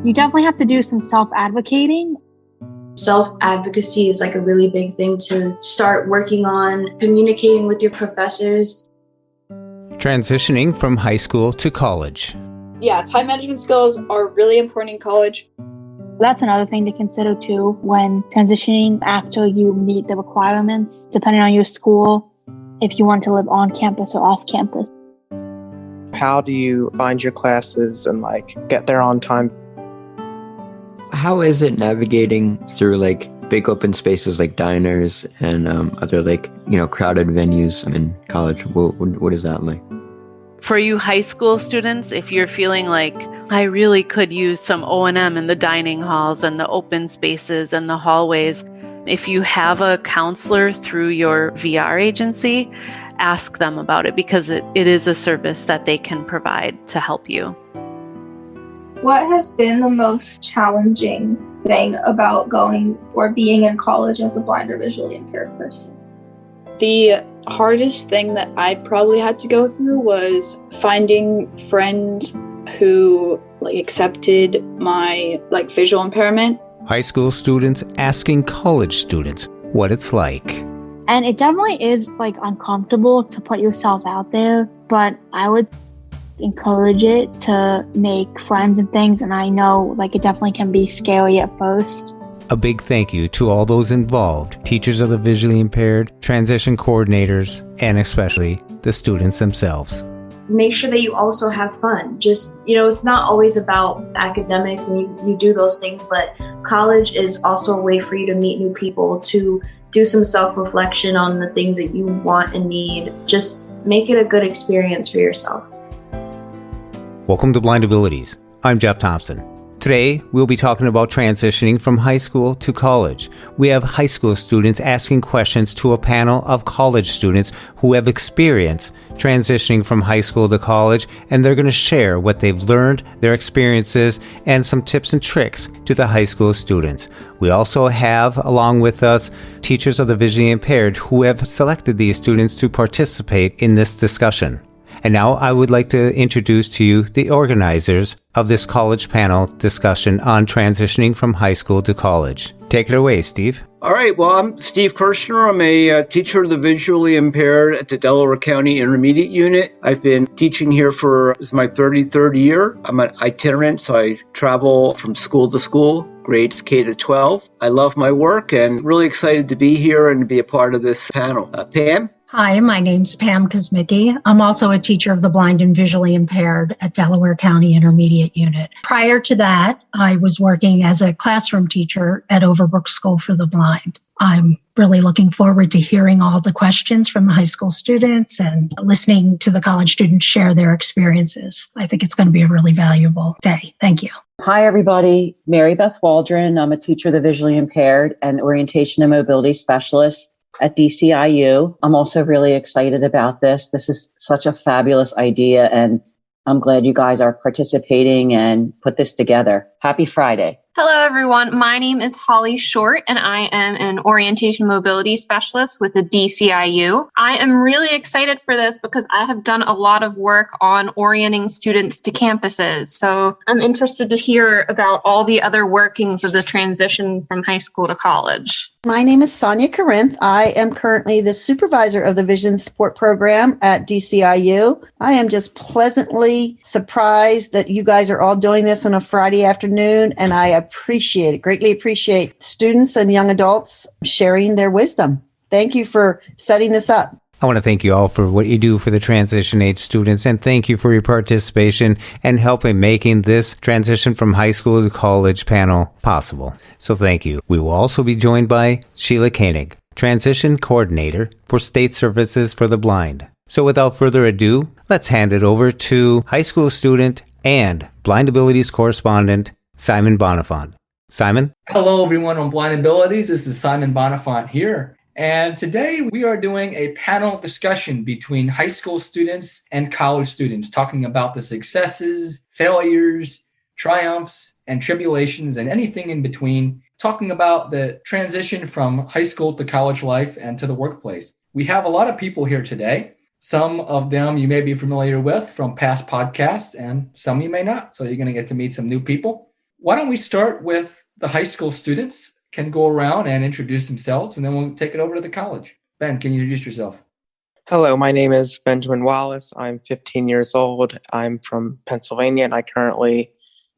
You definitely have to do some self-advocating. Self-advocacy is like a really big thing to start working on, communicating with your professors. Transitioning from high school to college. Yeah, time management skills are really important in college. That's another thing to consider too when transitioning after you meet the requirements, depending on your school, if you want to live on campus or off campus. How do you find your classes and get there on time? How is it navigating through big open spaces like diners and other crowded venues in college? What is that like? For you high school students, if you're feeling like I really could use some O&M in the dining halls and the open spaces and the hallways, if you have a counselor through your VR agency, ask them about it because it is a service that they can provide to help you. What has been the most challenging thing about going or being in college as a blind or visually impaired person? The hardest thing that I probably had to go through was finding friends who accepted my visual impairment. High school students asking college students what it's like. And it definitely is uncomfortable to put yourself out there, but I would encourage it to make friends and things. And I know it definitely can be scary at first. A big thank you to all those involved, teachers of the visually impaired, transition coordinators, and especially the students themselves. Make sure that you also have fun. Just, it's not always about academics and you do those things, but college is also a way for you to meet new people, to do some self-reflection on the things that you want and need. Just make it a good experience for yourself. Welcome to Blind Abilities. I'm Jeff Thompson. Today, we'll be talking about transitioning from high school to college. We have high school students asking questions to a panel of college students who have experience transitioning from high school to college, and they're going to share what they've learned, their experiences, and some tips and tricks to the high school students. We also have, along with us, teachers of the visually impaired who have selected these students to participate in this discussion. And now I would like to introduce to you the organizers of this college panel discussion on transitioning from high school to college. Take it away, Steve. All right. Well, I'm Steve Kirshner. I'm a teacher of the visually impaired at the Delaware County Intermediate Unit. I've been teaching here this is my 33rd year. I'm an itinerant, so I travel from school to school, grades K to 12. I love my work and really excited to be here and to be a part of this panel. Pam? Hi, my name's Pam Kosmicki. I'm also a teacher of the blind and visually impaired at Delaware County Intermediate Unit. Prior to that, I was working as a classroom teacher at Overbrook School for the Blind. I'm really looking forward to hearing all the questions from the high school students and listening to the college students share their experiences. I think it's going to be a really valuable day. Thank you. Hi, everybody. Mary Beth Waldron. I'm a teacher of the visually impaired and orientation and mobility specialist at DCIU. I'm also really excited about this. This is such a fabulous idea, and I'm glad you guys are participating and put this together. Happy Friday. Hello, everyone. My name is Holly Short, and I am an orientation mobility specialist with the DCIU. I am really excited for this because I have done a lot of work on orienting students to campuses. So I'm interested to hear about all the other workings of the transition from high school to college. My name is Sonia Corinth. I am currently the supervisor of the Vision Support Program at DCIU. I am just pleasantly surprised that you guys are all doing this on a Friday afternoon, and I greatly appreciate students and young adults sharing their wisdom. Thank you for setting this up. I want to thank you all for what you do for the transition age students, and thank you for your participation and helping making this transition from high school to college panel possible. So thank you. We will also be joined by Sheila Koenig, Transition Coordinator for State Services for the Blind. So without further ado, let's hand it over to high school student and Blind Abilities correspondent, Simon Bonifant. Simon? Hello, everyone on Blind Abilities. This is Simon Bonifant here. And today we are doing a panel discussion between high school students and college students, talking about the successes, failures, triumphs, and tribulations, and anything in between, talking about the transition from high school to college life and to the workplace. We have a lot of people here today. Some of them you may be familiar with from past podcasts, and some you may not. So you're going to get to meet some new people. Why don't we start with the high school students can go around and introduce themselves, and then we'll take it over to the college. Ben, can you introduce yourself? Hello, my name is Benjamin Wallace. I'm 15 years old. I'm from Pennsylvania, and I currently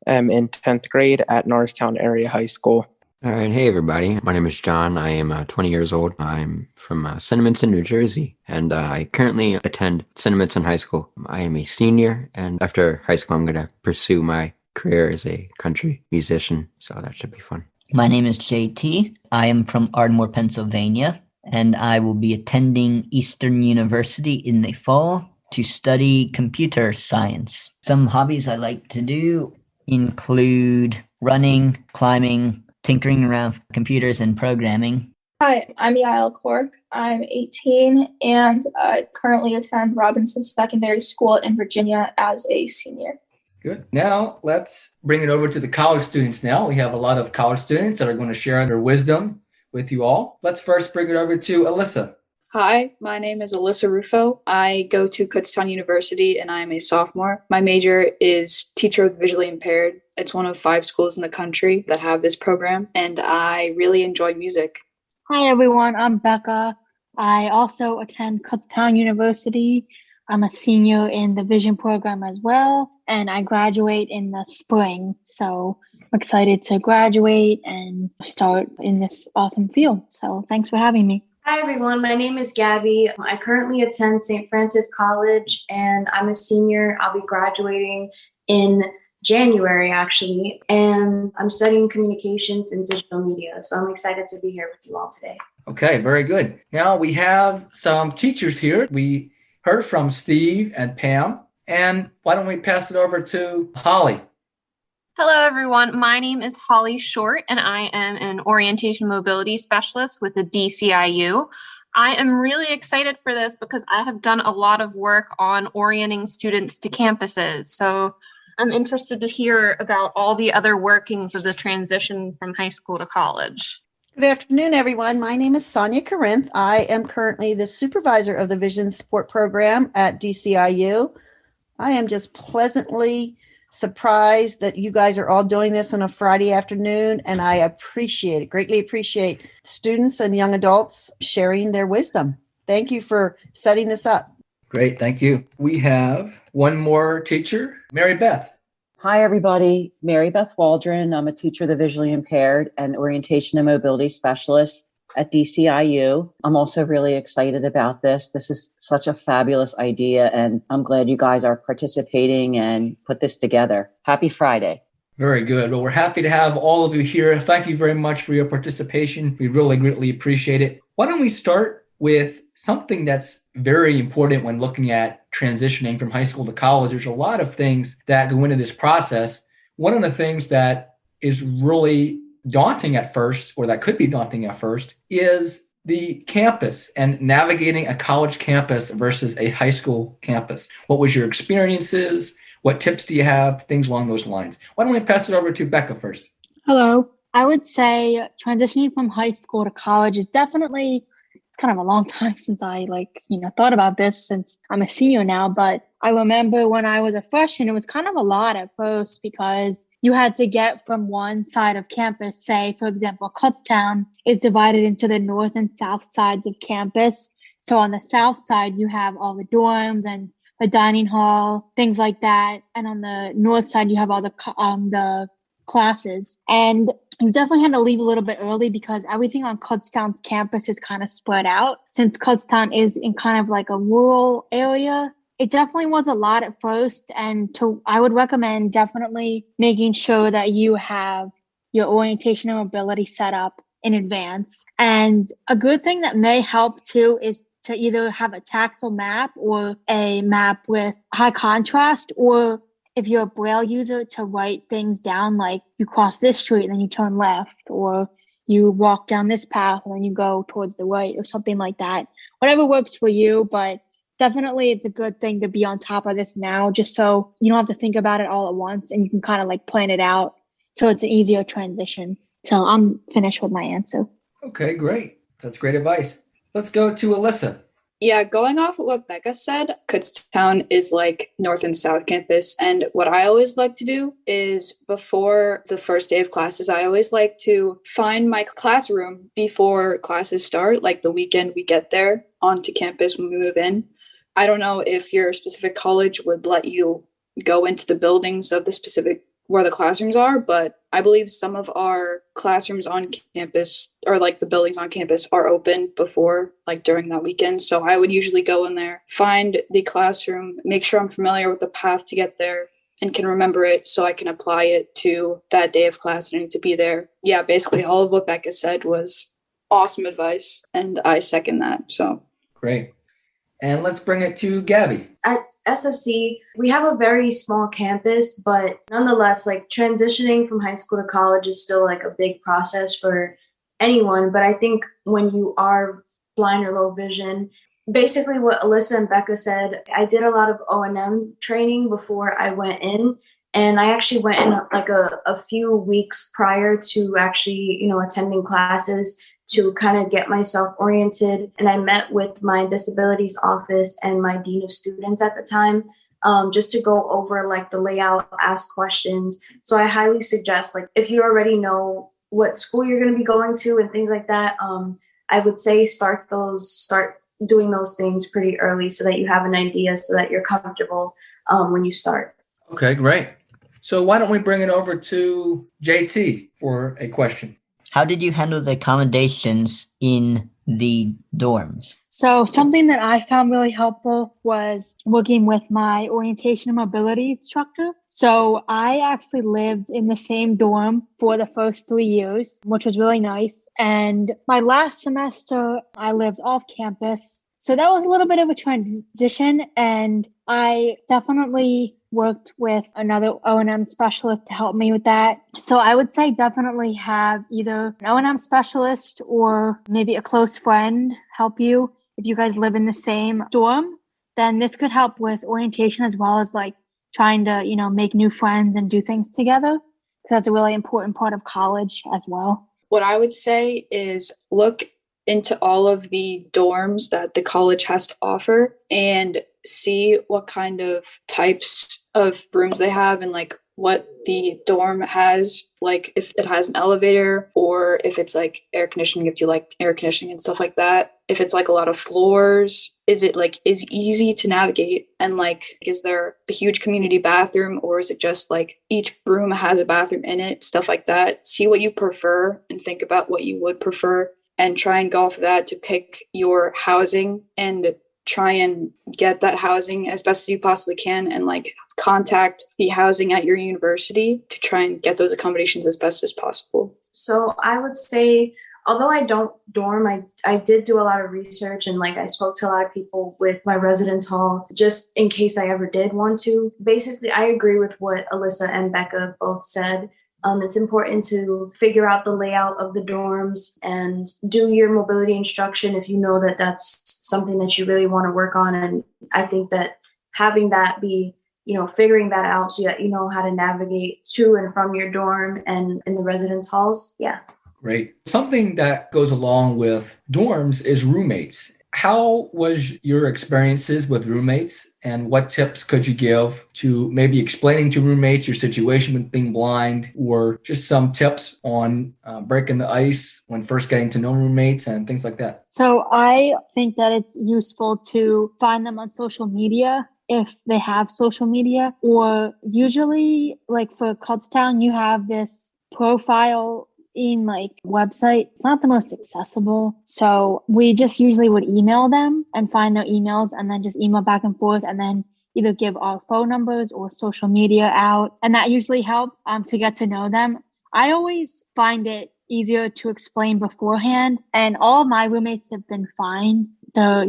am in 10th grade at Norristown Area High School. All right. Hey, everybody. My name is John. I am 20 years old. I'm from Cinnaminson, New Jersey, and I currently attend Cinnaminson High School. I am a senior, and after high school, I'm going to pursue my career as a country musician, so that should be fun. My name is JT. I am from Ardmore, Pennsylvania, and I will be attending Eastern University in the fall to study computer science. Some hobbies I like to do include running, climbing, tinkering around computers, and programming. Hi, I'm Yael Cork. I'm 18 and I currently attend Robinson Secondary School in Virginia as a senior. Good. Now let's bring it over to the college students now. We have a lot of college students that are going to share their wisdom with you all. Let's first bring it over to Alyssa. Hi, my name is Alyssa Rufo. I go to Kutztown University and I'm a sophomore. My major is Teacher of the Visually Impaired. It's one of 5 schools in the country that have this program, and I really enjoy music. Hi, everyone. I'm Becca. I also attend Kutztown University. I'm a senior in the Vision program as well, and I graduate in the spring. So I'm excited to graduate and start in this awesome field. So thanks for having me. Hi, everyone. My name is Gabby. I currently attend St. Francis College, and I'm a senior. I'll be graduating in January, actually, and I'm studying communications and digital media. So I'm excited to be here with you all today. Okay, very good. Now we have some teachers here. We heard from Steve and Pam, and why don't we pass it over to Holly? Hello, everyone. My name is Holly Short, and I am an orientation mobility specialist with the DCIU. I am really excited for this because I have done a lot of work on orienting students to campuses. So I'm interested to hear about all the other workings of the transition from high school to college. Good afternoon, everyone. My name is Sonia Corinth. I am currently the supervisor of the Vision Support Program at DCIU. I am just pleasantly surprised that you guys are all doing this on a Friday afternoon, and I appreciate it, greatly appreciate students and young adults sharing their wisdom. Thank you for setting this up. Great, thank you. We have one more teacher, Mary Beth. Hi, everybody. Mary Beth Waldron. I'm a teacher of the visually impaired and orientation and mobility specialist at DCIU. I'm also really excited about this. This is such a fabulous idea, and I'm glad you guys are participating and put this together. Happy Friday. Very good. Well, we're happy to have all of you here. Thank you very much for your participation. We really greatly appreciate it. Why don't we start with something that's very important when looking at transitioning from high school to college? There's a lot of things that go into this process. One of the things that is really daunting at first, or that could be daunting at first, is the campus and navigating a college campus versus a high school campus. What was your experiences? What tips do you have? Things along those lines. Why don't we pass it over to Becca first? Hello. I would say transitioning from high school to college is definitely, it's kind of a long time since I thought about this, since I'm a senior now, but I remember when I was a freshman, it was kind of a lot at first because you had to get from one side of campus. Say, for example, Kutztown is divided into the north and south sides of campus. So on the south side, you have all the dorms and the dining hall, things like that. And on the north side, you have all the classes. And you definitely had to leave a little bit early because everything on Kutztown's campus is kind of spread out. Since Kutztown is in kind of like a rural area, it definitely was a lot at first. And I would recommend definitely making sure that you have your orientation and mobility set up in advance. And a good thing that may help too is to either have a tactile map or a map with high contrast, or if you're a Braille user, to write things down, like you cross this street and then you turn left, or you walk down this path and then you go towards the right, or something like that. Whatever works for you, but definitely it's a good thing to be on top of this now, just so you don't have to think about it all at once and you can kind of like plan it out so it's an easier transition. So I'm finished with my answer. Okay, great. That's great advice. Let's go to Alyssa. Yeah, going off of what Becca said, Kutztown is like North and South Campus. And what I always like to do is before the first day of classes, I always like to find my classroom before classes start, like the weekend we get there onto campus when we move in. I don't know if your specific college would let you go into the buildings of the specific where the classrooms are, but I believe some of our classrooms on campus or like the buildings on campus are open before like during that weekend. So I would usually go in there, find the classroom, make sure I'm familiar with the path to get there and can remember it so I can apply it to that day of class and I need to be there. Yeah, basically all of what Becca said was awesome advice and I second that. So great. And let's bring it to Gabby. At SFC, we have a very small campus, but nonetheless, like transitioning from high school to college is still like a big process for anyone. But I think when you are blind or low vision, basically what Alyssa and Becca said, I did a lot of O&M training before I went in. And I actually went in like a few weeks prior to actually, attending classes to kind of get myself oriented. And I met with my disabilities office and my dean of students at the time, just to go over like the layout, ask questions. So I highly suggest, like, if you already know what school you're going to be going to and things like that, I would say start doing those things pretty early so that you have an idea so that you're comfortable when you start. Okay, great. So why don't we bring it over to JT for a question? How did you handle the accommodations in the dorms? So something that I found really helpful was working with my orientation and mobility instructor. So I actually lived in the same dorm for the first 3 years, which was really nice. And my last semester, I lived off campus. So that was a little bit of a transition, and I definitely worked with another O&M specialist to help me with that. So I would say definitely have either an O&M specialist or maybe a close friend help you. If you guys live in the same dorm, then this could help with orientation as well as like trying to, make new friends and do things together. That's a really important part of college as well. What I would say is look into all of the dorms that the college has to offer and see what kind of types of rooms they have and like what the dorm has, like if it has an elevator or if it's like air conditioning, if you like air conditioning and stuff like that. If it's like a lot of floors, is easy to navigate? And like, is there a huge community bathroom or is it just like each room has a bathroom in it? Stuff like that. See what you prefer and think about what you would prefer and try and go off of that to pick your housing and try and get that housing as best as you possibly can and like contact the housing at your university to try and get those accommodations as best as possible. So I would say, although I don't dorm, I did do a lot of research and like I spoke to a lot of people with my residence hall just in case I ever did want to. Basically, I agree with what Alyssa and Becca both said. It's important to figure out the layout of the dorms and do your mobility instruction if you know that that's something that you really want to work on. And I think that having that be, figuring that out so that you know how to navigate to and from your dorm and in the residence halls. Yeah. Great. Something that goes along with dorms is roommates. How was your experiences with roommates and what tips could you give to maybe explaining to roommates your situation with being blind or just some tips on breaking the ice when first getting to know roommates and things like that? So I think that it's useful to find them on social media if they have social media, or usually like for Kutztown, you have this profile in like website. It's not the most accessible. So we just usually would email them and find their emails and then just email back and forth and then either give our phone numbers or social media out. And that usually helped to get to know them. I always find it easier to explain beforehand, and all of my roommates have been fine. They're,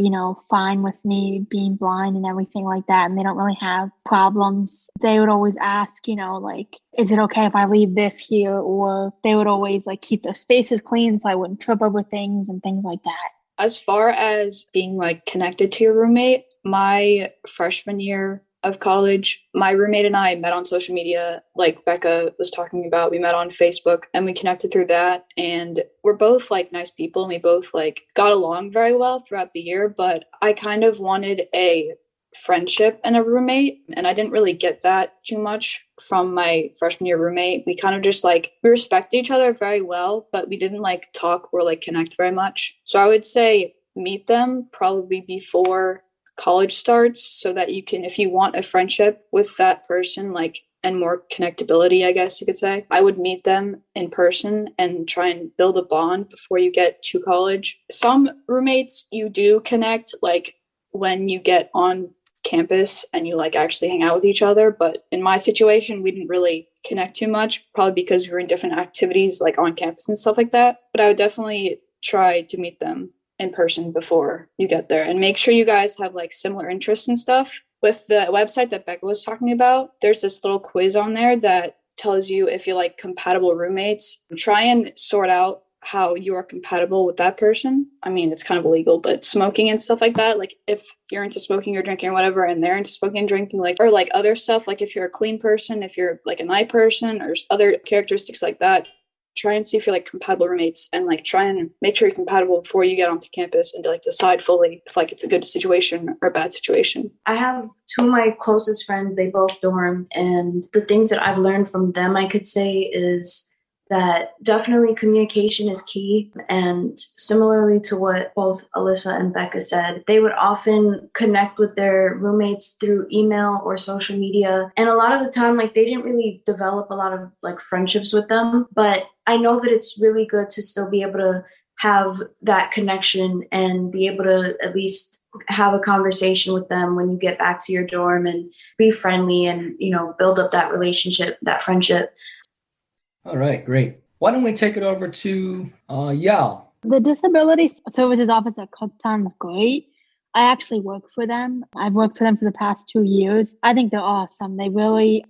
fine with me being blind and everything like that. And they don't really have problems. They would always ask, like, is it okay if I leave this here? Or they would always like keep their spaces clean so I wouldn't trip over things and things like that. As far as being like connected to your roommate, my freshman year, of college, my roommate and I met on social media, like Becca was talking about. We met on Facebook and we connected through that. And we're both like nice people and we both like got along very well throughout the year. But I kind of wanted a friendship and a roommate, and I didn't really get that too much from my freshman year roommate. We kind of just like, we respected each other very well, but we didn't like talk or like connect very much. So I would say meet them probably before college starts, so that you can, if you want a friendship with that person, like, and more connectability, I guess you could say, I would meet them in person and try and build a bond before you get to college. Some roommates you do connect like when you get on campus and you like actually hang out with each other. But in my situation, we didn't really connect too much, probably because we were in different activities like on campus and stuff like that. But I would definitely try to meet them in person before you get there and make sure you guys have like similar interests and stuff. With the website that Becca was talking about, there's this little quiz on there that tells you if you like compatible roommates. Try and sort out how you are compatible with that person. I mean, it's kind of illegal, but smoking and stuff like that, like if you're into smoking or drinking or whatever, and they're into smoking and drinking, like, or like other stuff, like if you're a clean person, if you're like a night person, or other characteristics like that, try and see if you're like compatible roommates, and like try and make sure you're compatible before you get onto campus, and to like decide fully if like it's a good situation or a bad situation. I have two of my closest friends, they both dorm, and the things that I've learned from them, I could say, is that definitely communication is key. And similarly to what both Alyssa and Becca said, they would often connect with their roommates through email or social media. And a lot of the time, like, they didn't really develop a lot of like friendships with them. But I know that it's really good to still be able to have that connection and be able to at least have a conversation with them when you get back to your dorm, and be friendly and, you know, build up that relationship, that friendship. All right, great. Why don't we take it over to Yal? The Disability Services Office at Kutztown is great. I actually work for them. I've worked for them for the past 2 years. I think they're awesome. They really,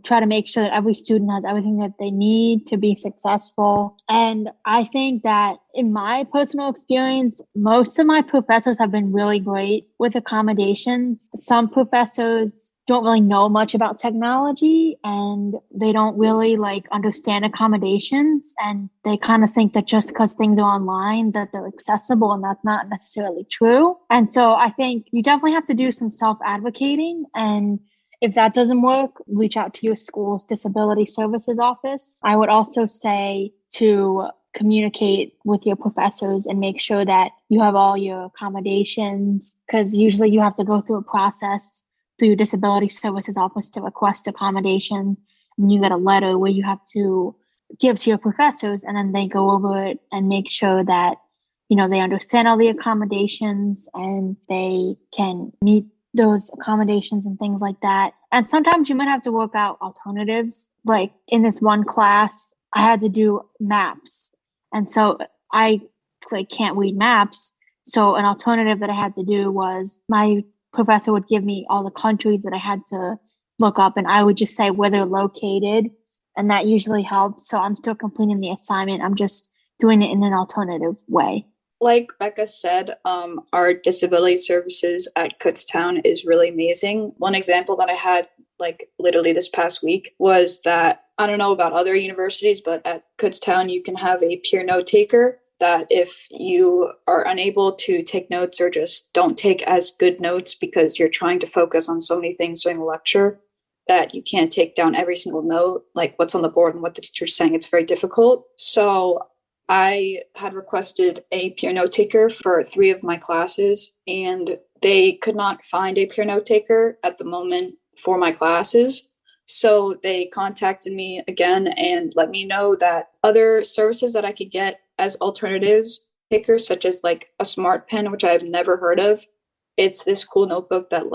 try to make sure that every student has everything that they need to be successful. And I think that in my personal experience, most of my professors have been really great with accommodations. Some professors don't really know much about technology, and they don't really understand accommodations, and they kind of think that just because things are online that they're accessible, and that's not necessarily true. And so I think you definitely have to do some self-advocating, and if that doesn't work, reach out to your school's disability services office. I would also say to communicate with your professors and make sure that you have all your accommodations, because usually you have to go through a process through your disability services office to request accommodations, and you get a letter where you have to give to your professors, and then they go over it and make sure that they understand all the accommodations and they can meet those accommodations and things like that. And sometimes you might have to work out alternatives. Like in this one class, I had to do maps, and so I can't read maps. So an alternative that I had to do was my professor would give me all the countries that I had to look up, and I would just say where they're located, and that usually helps. So I'm still completing the assignment. I'm just doing it in an alternative way. Like Becca said, our disability services at Kutztown is really amazing. One example that I had literally this past week was that, I don't know about other universities, but at Kutztown you can have a peer note taker, that if you are unable to take notes or just don't take as good notes because you're trying to focus on so many things during a lecture, that you can't take down every single note, like what's on the board and what the teacher's saying. It's very difficult. So I had requested a peer note taker for 3 of my classes, and they could not find a peer note taker at the moment for my classes. So they contacted me again and let me know that other services that I could get as alternatives takers, such as a smart pen, which I've never heard of. It's this cool notebook that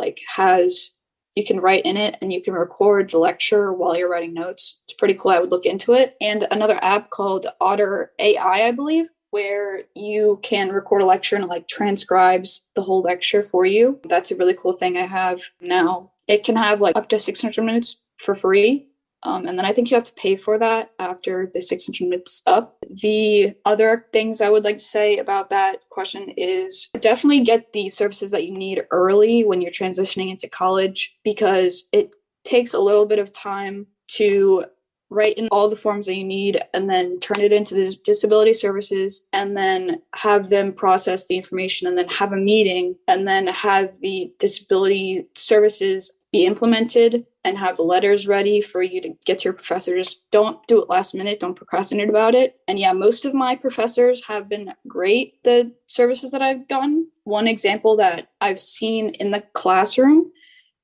you can write in it and you can record the lecture while you're writing notes. It's pretty cool. I would look into it. And another app called Otter AI, I believe, where you can record a lecture and transcribes the whole lecture for you. That's a really cool thing I have now. It can have up to 600 minutes for free. And then I think you have to pay for that after the 600 units up. The other things I would like to say about that question is definitely get the services that you need early when you're transitioning into college, because it takes a little bit of time to write in all the forms that you need and then turn it into the disability services and then have them process the information and then have a meeting and then have the disability services be implemented and have the letters ready for you to get to your professors. Don't do it last minute. Don't procrastinate about it. And yeah, most of my professors have been great, the services that I've gotten. One example that I've seen in the classroom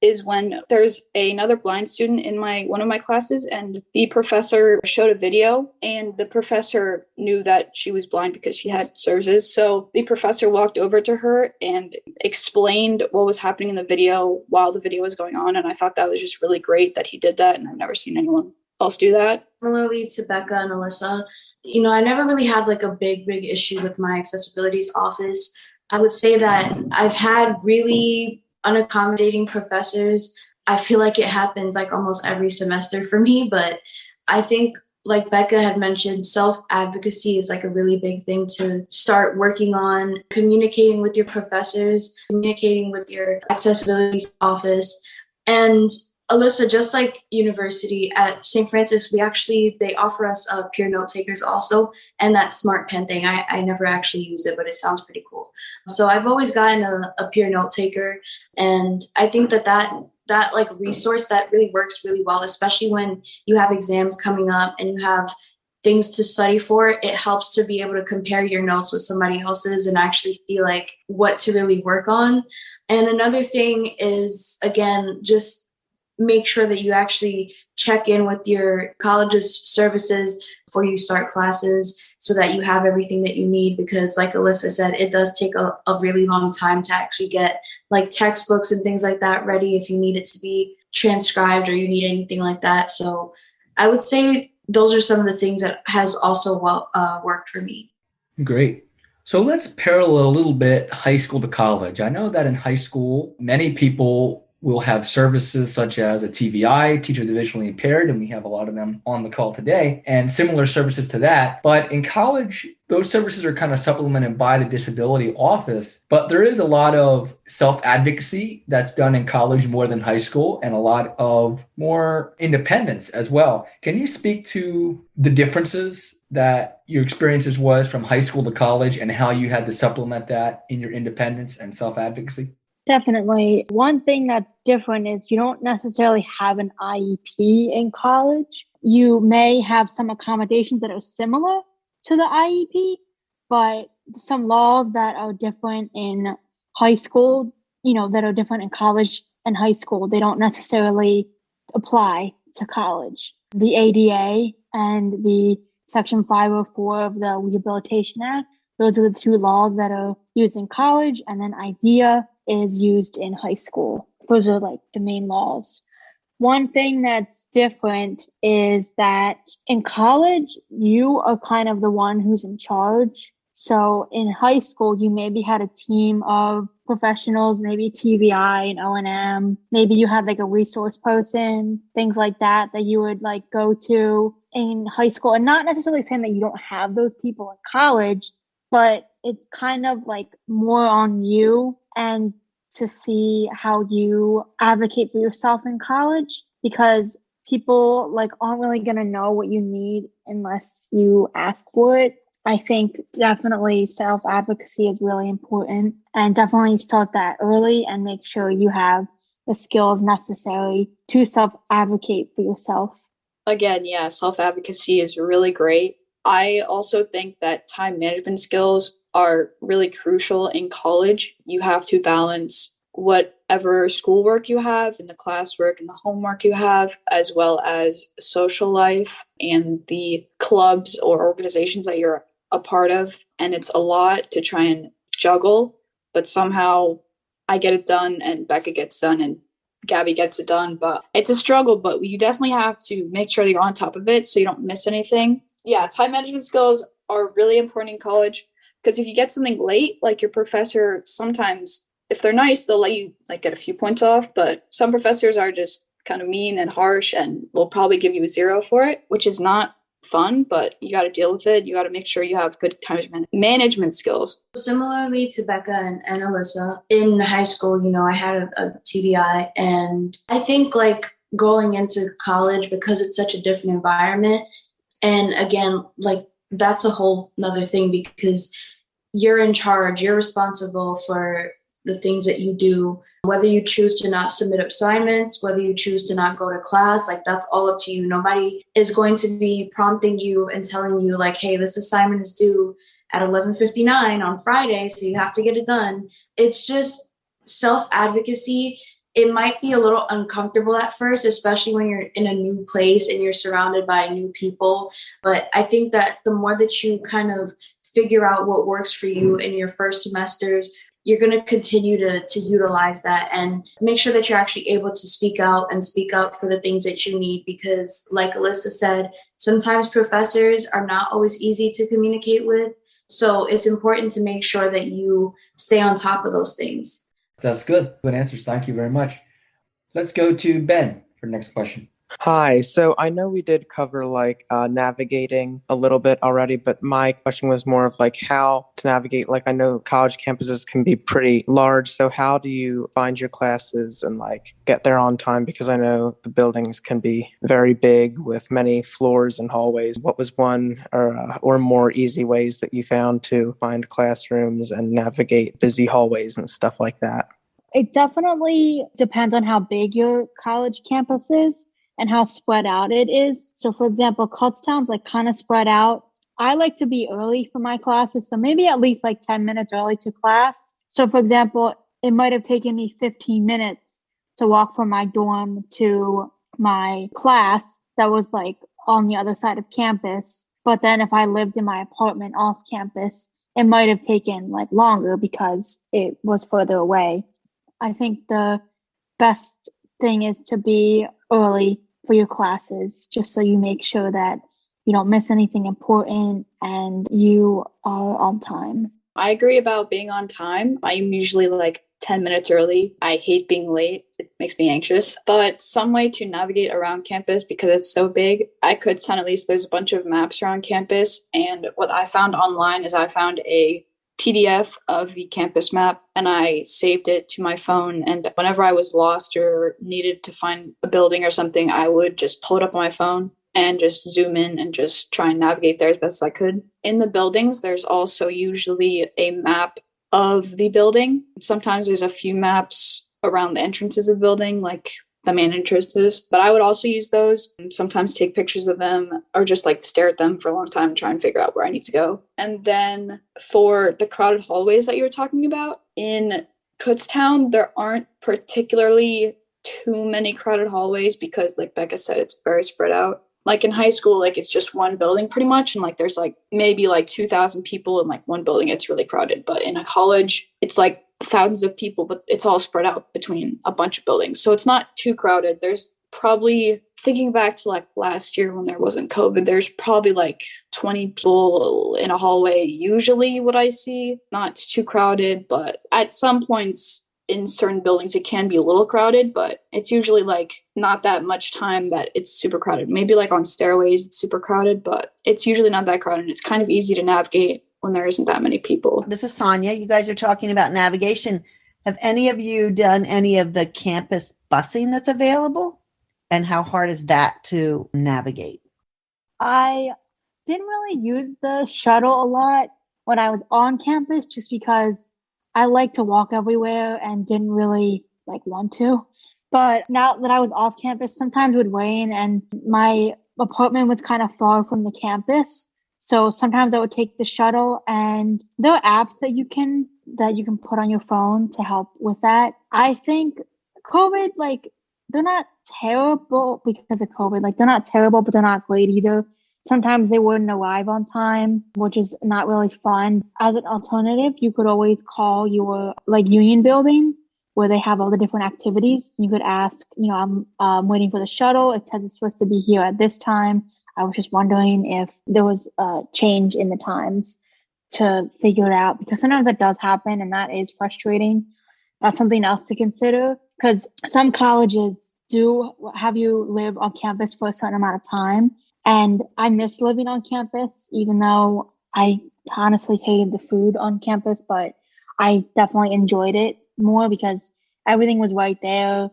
is when there's another blind student in one of my classes, and the professor showed a video, and the professor knew that she was blind because she had services. So the professor walked over to her and explained what was happening in the video while the video was going on. And I thought that was just really great that he did that, and I've never seen anyone else do that. Similarly to Becca and Alyssa, I never really had like a big issue with my accessibilities office. I would say that I've had really unaccommodating professors. I feel like it happens like almost every semester for me, but I think, like Becca had mentioned, self-advocacy is like a really big thing to start working on. Communicating with your professors, communicating with your accessibility office. And Alyssa, just like university at St. Francis, they offer us peer note takers also, and that smart pen thing. I never actually used it, but it sounds pretty cool. So I've always gotten a peer note taker, and I think that like resource that really works really well, especially when you have exams coming up and you have things to study for. It helps to be able to compare your notes with somebody else's and actually see like what to really work on. And another thing is, again, just make sure that you actually check in with your college's services before you start classes so that you have everything that you need, because like Alyssa said, it does take a really long time to actually get like textbooks and things like that ready if you need it to be transcribed or you need anything like that. So I would say those are some of the things that has also worked for me. Great. So let's parallel a little bit high school to college. I know that in high school, many people will have services such as a TVI, teacher of the visually impaired, and we have a lot of them on the call today, and similar services to that. But in college, those services are kind of supplemented by the disability office, but there is a lot of self-advocacy that's done in college more than high school, and a lot of more independence as well. Can you speak to the differences that your experiences was from high school to college and how you had to supplement that in your independence and self-advocacy? Definitely. One thing that's different is you don't necessarily have an IEP in college. You may have some accommodations that are similar to the IEP, but some laws that are different in high school, that are different in college and high school, they don't necessarily apply to college. The ADA and the Section 504 of the Rehabilitation Act, those are the two laws that are used in college, and then IDEA is used in high school. Those are like the main laws. One thing that's different is that in college, you are kind of the one who's in charge. So in high school, you maybe had a team of professionals, maybe TVI and O&M. Maybe you had like a resource person, things like that you would like go to in high school. And not necessarily saying that you don't have those people in college, but it's kind of like more on you and to see how you advocate for yourself in college, because people like aren't really going to know what you need unless you ask for it. I think definitely self-advocacy is really important, and definitely start that early and make sure you have the skills necessary to self-advocate for yourself. Again, yeah, self-advocacy is really great. I also think that time management skills are really crucial in college. You have to balance whatever schoolwork you have and the classwork and the homework you have, as well as social life and the clubs or organizations that you're a part of. And it's a lot to try and juggle, but somehow I get it done and Becca gets done and Gabby gets it done. But it's a struggle, but you definitely have to make sure that you're on top of it so you don't miss anything. Yeah, time management skills are really important in college, because if you get something late, like your professor, sometimes if they're nice, they'll let you like get a few points off, but some professors are just kind of mean and harsh and will probably give you a 0 for it, which is not fun, but you got to deal with it. You got to make sure you have good time management skills. Similarly to Becca and Alyssa, in high school, I had a TDI, and I think like going into college, because it's such a different environment, and again, like that's a whole nother thing, because you're in charge, you're responsible for the things that you do, whether you choose to not submit assignments, whether you choose to not go to class, like that's all up to you. Nobody is going to be prompting you and telling you like, hey, this assignment is due at 11:59 on Friday, so you have to get it done. It's just self-advocacy. It might be a little uncomfortable at first, especially when you're in a new place and you're surrounded by new people. But I think that the more that you kind of figure out what works for you in your first semesters, you're going to continue to utilize that and make sure that you're actually able to speak out and speak up for the things that you need. Because like Alyssa said, sometimes professors are not always easy to communicate with. So it's important to make sure that you stay on top of those things. That's good. Good answers. Thank you very much. Let's go to Ben for the next question. Hi. So I know we did cover like navigating a little bit already, but my question was more of like how to navigate. Like I know college campuses can be pretty large. So how do you find your classes and like get there on time? Because I know the buildings can be very big with many floors and hallways. What was one or more easy ways that you found to find classrooms and navigate busy hallways and stuff like that? It definitely depends on how big your college campus is and how spread out it is. So for example, Kutztown's like kind of spread out. I like to be early for my classes, so maybe at least like 10 minutes early to class. So for example, it might have taken me 15 minutes to walk from my dorm to my class that was like on the other side of campus. But then if I lived in my apartment off campus, it might have taken like longer because it was further away. I think the best thing is to be early for your classes, just so you make sure that you don't miss anything important and you are on time. I agree about being on time. I'm usually like 10 minutes early. I hate being late. It makes me anxious. But some way to navigate around campus, because it's so big, I could send at least there's a bunch of maps around campus. And what I found online is I found a PDF of the campus map and I saved it to my phone. And whenever I was lost or needed to find a building or something, I would just pull it up on my phone and just zoom in and just try and navigate there as best as I could. In the buildings, there's also usually a map of the building. Sometimes there's a few maps around the entrances of the building, like the main entrances, but I would also use those and sometimes take pictures of them or just like stare at them for a long time and try and figure out where I need to go. And then for the crowded hallways that you were talking about, in Kutztown, there aren't particularly too many crowded hallways because like Becca said, it's very spread out. Like in high school, like it's just one building pretty much. And like there's like maybe like 2,000 people in like one building. It's really crowded. But in a college, it's like thousands of people, but it's all spread out between a bunch of buildings. So it's not too crowded. There's probably, thinking back to like last year when there wasn't COVID, there's probably like 20 people in a hallway. Usually what I see, not too crowded, but at some points in certain buildings, it can be a little crowded, but it's usually like not that much time that it's super crowded. Maybe like on stairways, it's super crowded, but it's usually not that crowded. It's kind of easy to navigate when there isn't that many people. This is Sonia. You guys are talking about navigation. Have any of you done any of the campus busing that's available? And how hard is that to navigate? I didn't really use the shuttle a lot when I was on campus just because I like to walk everywhere and didn't really like want to. But now that I was off campus, sometimes it would rain and my apartment was kind of far from the campus. So sometimes I would take the shuttle, and there are apps that you can put on your phone to help with that. I think COVID, like, they're not terrible because of COVID. Like, they're not terrible, but they're not great either. Sometimes they wouldn't arrive on time, which is not really fun. As an alternative, you could always call your like union building where they have all the different activities. You could ask, I'm waiting for the shuttle. It says it's supposed to be here at this time. I was just wondering if there was a change in the times to figure it out, because sometimes that does happen and that is frustrating. That's something else to consider, because some colleges do have you live on campus for a certain amount of time. And I miss living on campus, even though I honestly hated the food on campus, but I definitely enjoyed it more because everything was right there.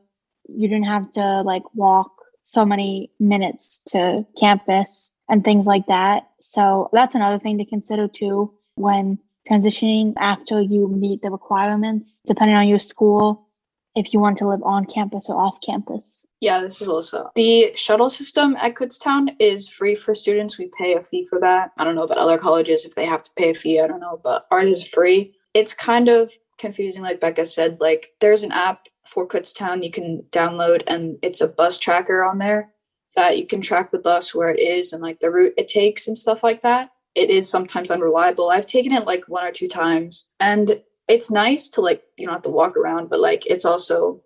You didn't have to like walk so many minutes to campus and things like that. So that's another thing to consider too when transitioning after you meet the requirements, depending on your school, if you want to live on campus or off campus. Yeah, this is Alyssa. The shuttle system at Kutztown is free for students. We pay a fee for that. I don't know about other colleges if they have to pay a fee. I don't know, but ours is free. It's kind of confusing, like Becca said. Like, there's an app for Kutztown you can download, and it's a bus tracker on there that you can track the bus where it is and like the route it takes and stuff like that. It is sometimes unreliable. I've taken it like 1 or 2 times, and it's nice to like, you don't have to walk around, but like it's also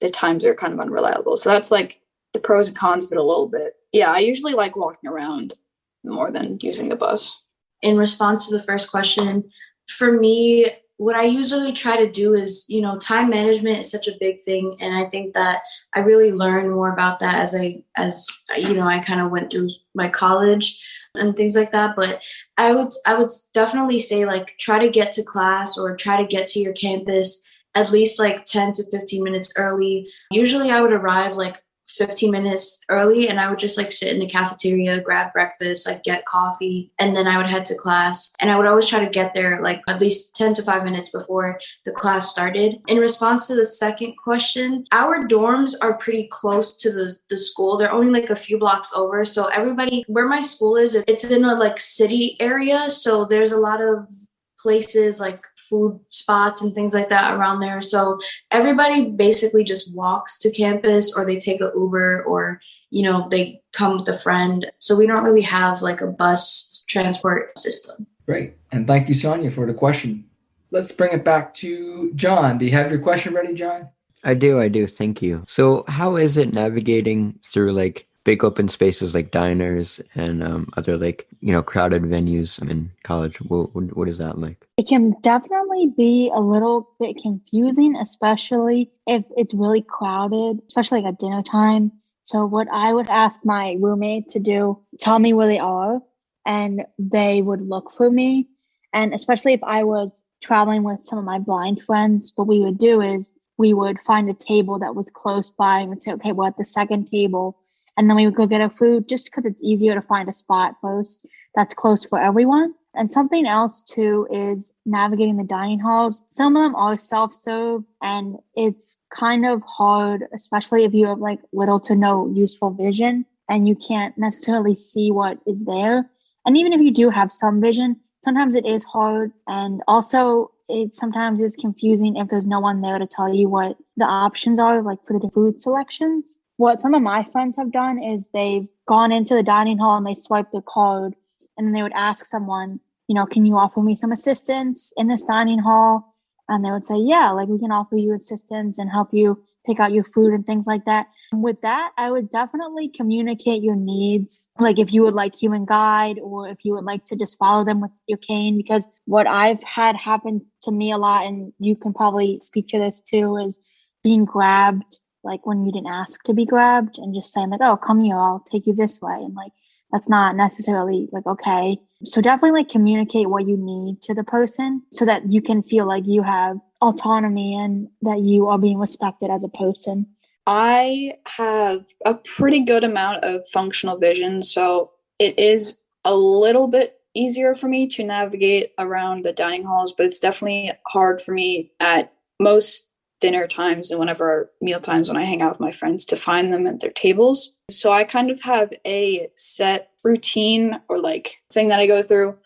the times are kind of unreliable. So that's like the pros and cons of it a little bit. Yeah, I usually like walking around more than using the bus. In response to the first question, for me, what I usually try to do is, time management is such a big thing. And I think that I really learned more about that as I kind of went through my college and things like that. But I would definitely say like try to get to class or try to get to your campus at least like 10 to 15 minutes early. Usually I would arrive like 15 minutes early and I would just like sit in the cafeteria, grab breakfast, like get coffee, and then I would head to class. And I would always try to get there like at least 10 to 5 minutes before the class started. In response to the second question, our dorms are pretty close to the school. They're only like a few blocks over. So everybody, where my school is, it's in a like city area. So there's a lot of places like food spots and things like that around there. So everybody basically just walks to campus or they take an Uber or, they come with a friend. So we don't really have like a bus transport system. Great. And thank you, Sonia, for the question. Let's bring it back to John. Do you have your question ready, John? I do. Thank you. So how is it navigating through like big open spaces like diners and other like, crowded venues in college? What is that like? It can definitely be a little bit confusing, especially if it's really crowded, especially like at dinner time. So what I would ask my roommate to do, tell me where they are, and they would look for me. And especially if I was traveling with some of my blind friends, what we would do is we would find a table that was close by and would say, okay, we're at the second table. And then we would go get our food just because it's easier to find a spot first that's close for everyone. And something else too is navigating the dining halls. Some of them are self-serve and it's kind of hard, especially if you have like little to no useful vision and you can't necessarily see what is there. And even if you do have some vision, sometimes it is hard. And also it sometimes is confusing if there's no one there to tell you what the options are, like for the food selections. What some of my friends have done is they've gone into the dining hall and they swipe their card and then they would ask someone, can you offer me some assistance in this dining hall? And they would say, yeah, like we can offer you assistance and help you pick out your food and things like that. And with that, I would definitely communicate your needs. Like if you would like human guide or if you would like to just follow them with your cane, because what I've had happen to me a lot, and you can probably speak to this too, is being grabbed like when you didn't ask to be grabbed and just saying like, oh, come here, I'll take you this way. And like, that's not necessarily like, okay. So definitely like communicate what you need to the person so that you can feel like you have autonomy and that you are being respected as a person. I have a pretty good amount of functional vision, so it is a little bit easier for me to navigate around the dining halls, but it's definitely hard for me at most dinner times and whenever meal times when I hang out with my friends to find them at their tables. So I kind of have a set routine or like thing that I go through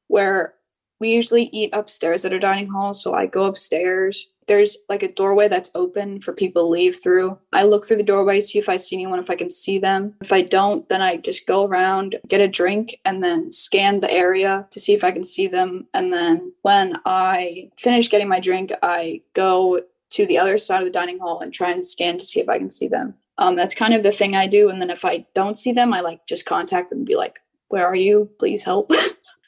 where we usually eat upstairs at our dining hall. So I go upstairs. There's like a doorway that's open for people to leave through. I look through the doorway, see if I see anyone, if I can see them. If I don't, then I just go around, get a drink, and then scan the area to see if I can see them. And then when I finish getting my drink, I go to the other side of the dining hall and try and scan to see if I can see them. That's kind of the thing I do. And then if I don't see them, I like just contact them and be like, where are you? Please help.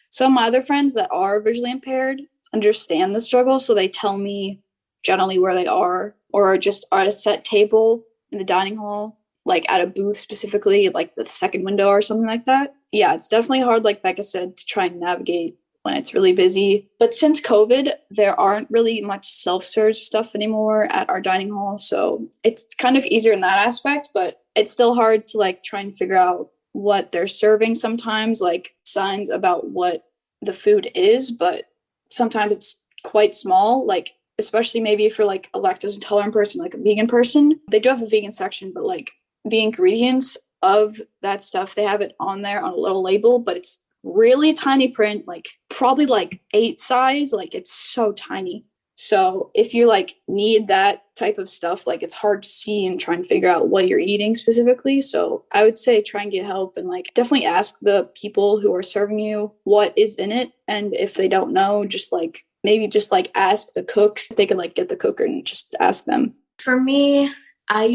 Some of my other friends that are visually impaired understand the struggle. So they tell me generally where they are or just are at a set table in the dining hall like at a booth specifically, like the second window or something like that. Yeah, it's definitely hard, like Becca said, to try and navigate when it's really busy. But since COVID, there aren't really much self-serve stuff anymore at our dining hall. So it's kind of easier in that aspect, but it's still hard to like try and figure out what they're serving sometimes, like signs about what the food is, but sometimes it's quite small, like especially maybe if you're like a lactose intolerant person, like a vegan person. They do have a vegan section, but like the ingredients of that stuff, they have it on there on a little label, but it's really tiny print, like probably like 8 size, like it's so tiny. So if you like need that type of stuff, like it's hard to see and try and figure out what you're eating specifically. So I would say try and get help and like definitely ask the people who are serving you what is in it. And if they don't know, just like maybe just like ask the cook. They can like get the cooker and just ask them. For me, I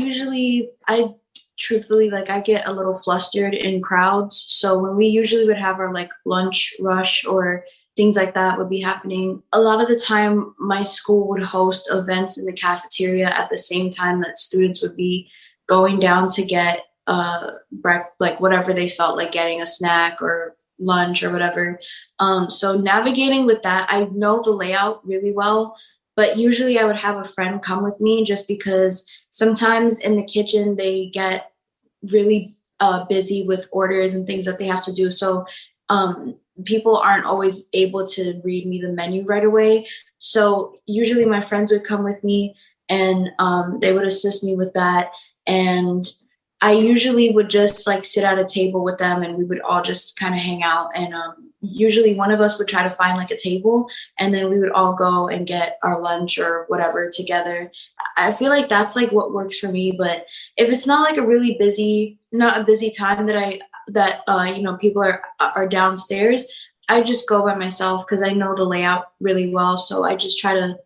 truthfully, like I get a little flustered in crowds. So when we usually would have our like lunch rush or things like that would be happening, a lot of the time my school would host events in the cafeteria at the same time that students would be going down to get like whatever they felt like getting, a snack or lunch or whatever. So navigating with that, I know the layout really well, but usually I would have a friend come with me just because sometimes in the kitchen they get really busy with orders and things that they have to do. So people aren't always able to read me the menu right away. So usually my friends would come with me and they would assist me with that. And I usually would just like sit at a table with them and we would all just kind of hang out. And usually one of us would try to find like a table and then we would all go and get our lunch or whatever together. I feel like that's like what works for me. But if it's not like a really busy, not a busy time that you know, people are downstairs, I just go by myself because I know the layout really well. So I just try to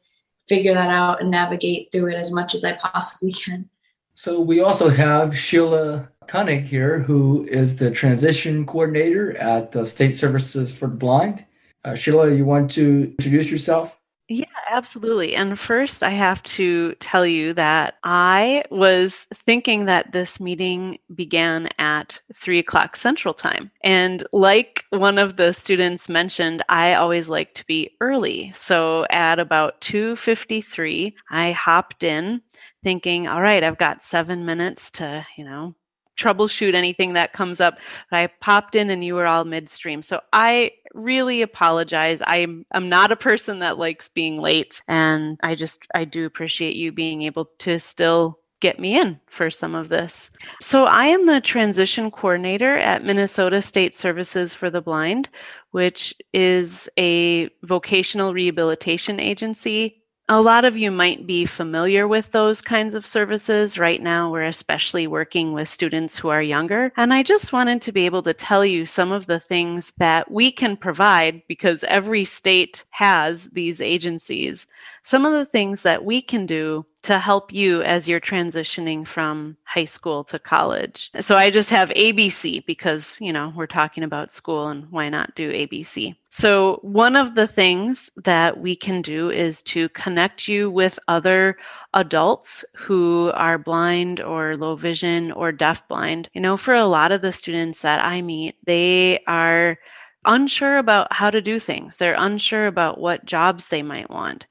figure that out and navigate through it as much as I possibly can. So we also have Sheila Koenig here, who is the transition coordinator at the State Services for the Blind. Sheila, you want to introduce yourself? Yeah, absolutely. And first, I have to tell you that I was thinking that this meeting began at 3:00 Central Time. And like one of the students mentioned, I always like to be early. So at about 2:53, I hopped in thinking, all right, I've got 7 minutes to, troubleshoot anything that comes up. But I popped in and you were all midstream. So I really apologize. I'm not a person that likes being late. And I do appreciate you being able to still get me in for some of this. So I am the transition coordinator at Minnesota State Services for the Blind, which is a vocational rehabilitation agency. A lot of you might be familiar with those kinds of services. Right now, we're especially working with students who are younger. And I just wanted to be able to tell you some of the things that we can provide, because every state has these agencies. Some of the things that we can do to help you as you're transitioning from high school to college. So I just have ABC because, we're talking about school and why not do ABC? So one of the things that we can do is to connect you with other adults who are blind or low vision or deafblind. For a lot of the students that I meet, they are unsure about how to do things. They're unsure about what jobs they might want.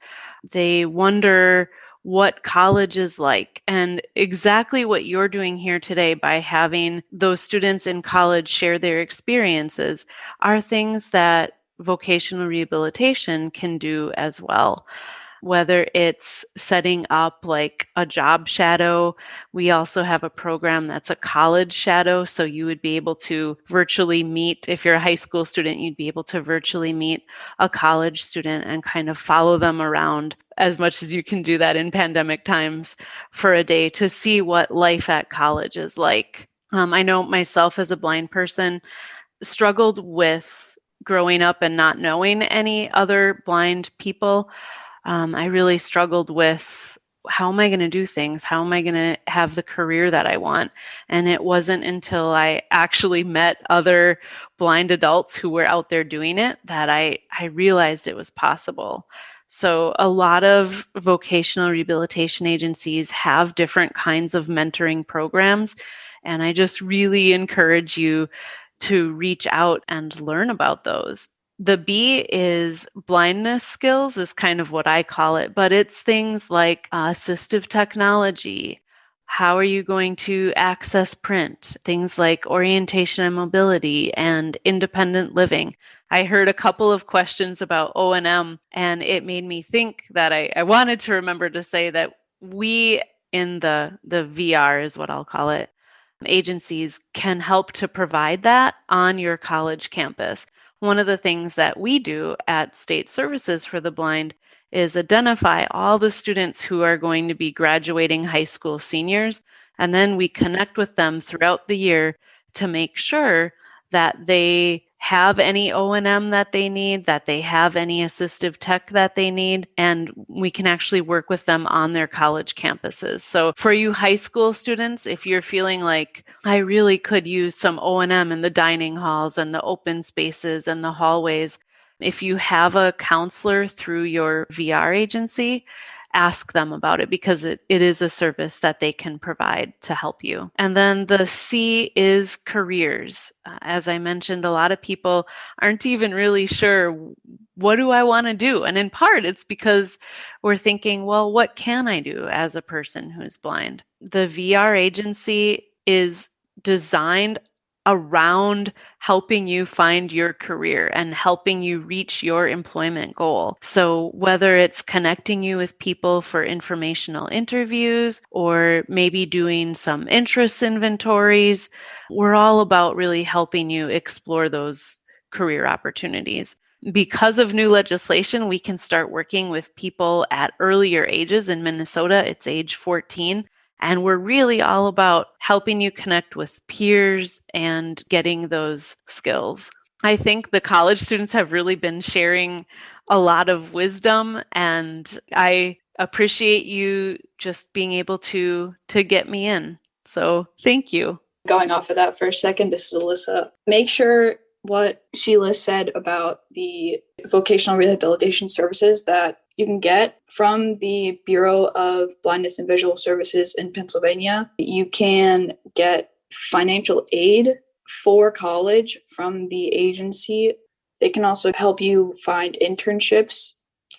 They wonder what college is like, and exactly what you're doing here today by having those students in college share their experiences are things that vocational rehabilitation can do as well. Whether it's setting up like a job shadow, we also have a program that's a college shadow. So you would be able to virtually meet, if you're a high school student, you'd be able to virtually meet a college student and kind of follow them around as much as you can do that in pandemic times for a day to see what life at college is like. I know myself as a blind person struggled with growing up and not knowing any other blind people. I really struggled with, how am I going to do things? How am I going to have the career that I want? And it wasn't until I actually met other blind adults who were out there doing it that I realized it was possible. So a lot of vocational rehabilitation agencies have different kinds of mentoring programs. And I just really encourage you to reach out and learn about those. The B is blindness skills, is kind of what I call it, but it's things like assistive technology. How are you going to access print? Things like orientation and mobility and independent living. I heard a couple of questions about O&M, and it made me think that I wanted to remember to say that we in the VR is what I'll call it, agencies can help to provide that on your college campus. One of the things that we do at State Services for the Blind is identify all the students who are going to be graduating high school seniors, and then we connect with them throughout the year to make sure that they have any O&M that they need, that they have any assistive tech that they need, and we can actually work with them on their college campuses. So for you high school students, if you're feeling like, I really could use some O&M in the dining halls and the open spaces and the hallways, if you have a counselor through your VR agency, ask them about it, because it is a service that they can provide to help you. And then the C is careers. As I mentioned, a lot of people aren't even really sure, what do I want to do? And in part, it's because we're thinking, well, what can I do as a person who's blind? The VR agency is designed around helping you find your career and helping you reach your employment goal. So whether it's connecting you with people for informational interviews or maybe doing some interest inventories, we're all about really helping you explore those career opportunities. Because of new legislation, we can start working with people at earlier ages. In Minnesota, it's age 14. And we're really all about helping you connect with peers and getting those skills. I think the college students have really been sharing a lot of wisdom, and I appreciate you just being able to get me in. So thank you. Going off of that for a second, this is Alyssa. Make sure what Sheila said about the vocational rehabilitation services that you can get from the Bureau of Blindness and Visual Services in Pennsylvania. You can get financial aid for college from the agency. They can also help you find internships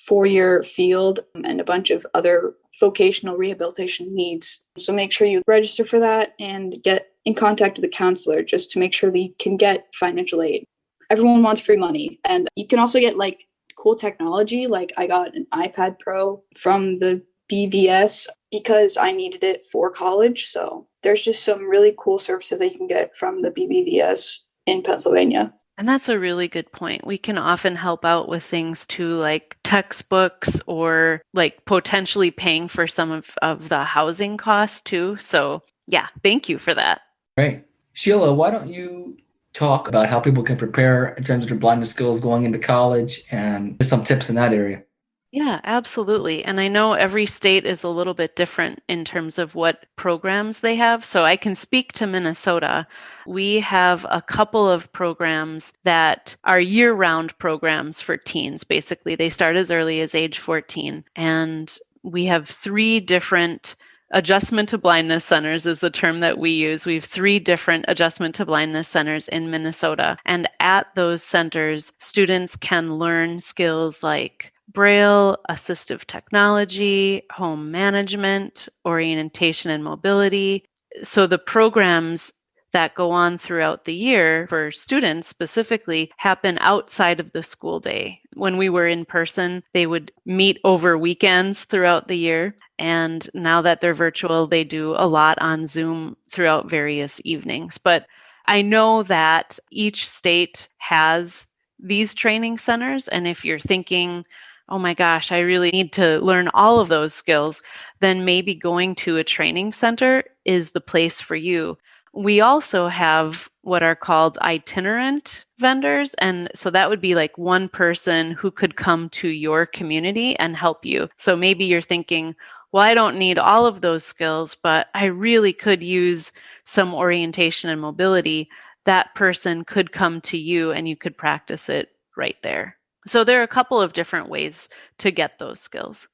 for your field and a bunch of other vocational rehabilitation needs. So make sure you register for that and get in contact with a counselor just to make sure that you can get financial aid. Everyone wants free money. And you can also get like cool technology. Like I got an iPad Pro from the BVS because I needed it for college. So there's just some really cool services that you can get from the BVS in Pennsylvania. And that's a really good point. We can often help out with things too, like textbooks or like potentially paying for some of the housing costs too. So yeah, thank you for that. Great. Sheila, why don't you talk about how people can prepare in terms of their blindness skills going into college and some tips in that area? Yeah, absolutely. And I know every state is a little bit different in terms of what programs they have. So I can speak to Minnesota. We have a couple of programs that are year-round programs for teens. Basically, they start as early as age 14. And we have 3 different adjustment to blindness centers is the term that we use. We have 3 different adjustment to blindness centers in Minnesota. And at those centers, students can learn skills like Braille, assistive technology, home management, orientation and mobility. So the programs that go on throughout the year for students specifically happen outside of the school day. When we were in person, they would meet over weekends throughout the year. And now that they're virtual, they do a lot on Zoom throughout various evenings. But I know that each state has these training centers. And if you're thinking, oh my gosh, I really need to learn all of those skills, then maybe going to a training center is the place for you. We also have what are called itinerant vendors. And so that would be like one person who could come to your community and help you. So maybe you're thinking, well, I don't need all of those skills, but I really could use some orientation and mobility. That person could come to you and you could practice it right there. So there are a couple of different ways to get those skills.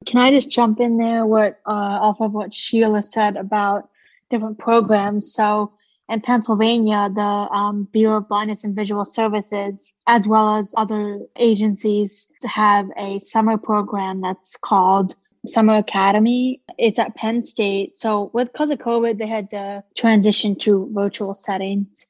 Can I just jump in there off of what Sheila said about different programs? So in Pennsylvania, the Bureau of Blindness and Visual Services, as well as other agencies, have a summer program that's called Summer Academy. It's at Penn State. So because of COVID, they had to transition to virtual settings.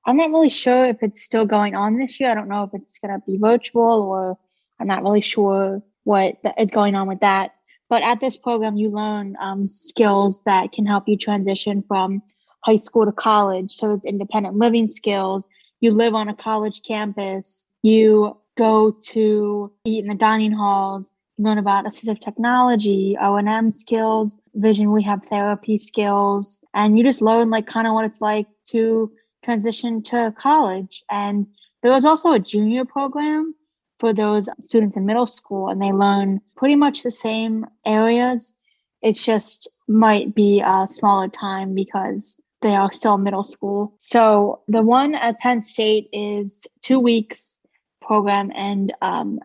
I'm not really sure if it's still going on this year. I don't know if it's going to be virtual, or I'm not really sure what is going on with that. But at this program, you learn skills that can help you transition from high school to college. So it's independent living skills. You live on a college campus. You go to eat in the dining halls. You learn about assistive technology, O&M skills, vision rehab therapy skills. And you just learn kind of what it's like to transition to college. And there was also a junior program for those students in middle school, and they learn pretty much the same areas. It's just might be a smaller time because they are still middle school. So the one at Penn State is 2 weeks program, and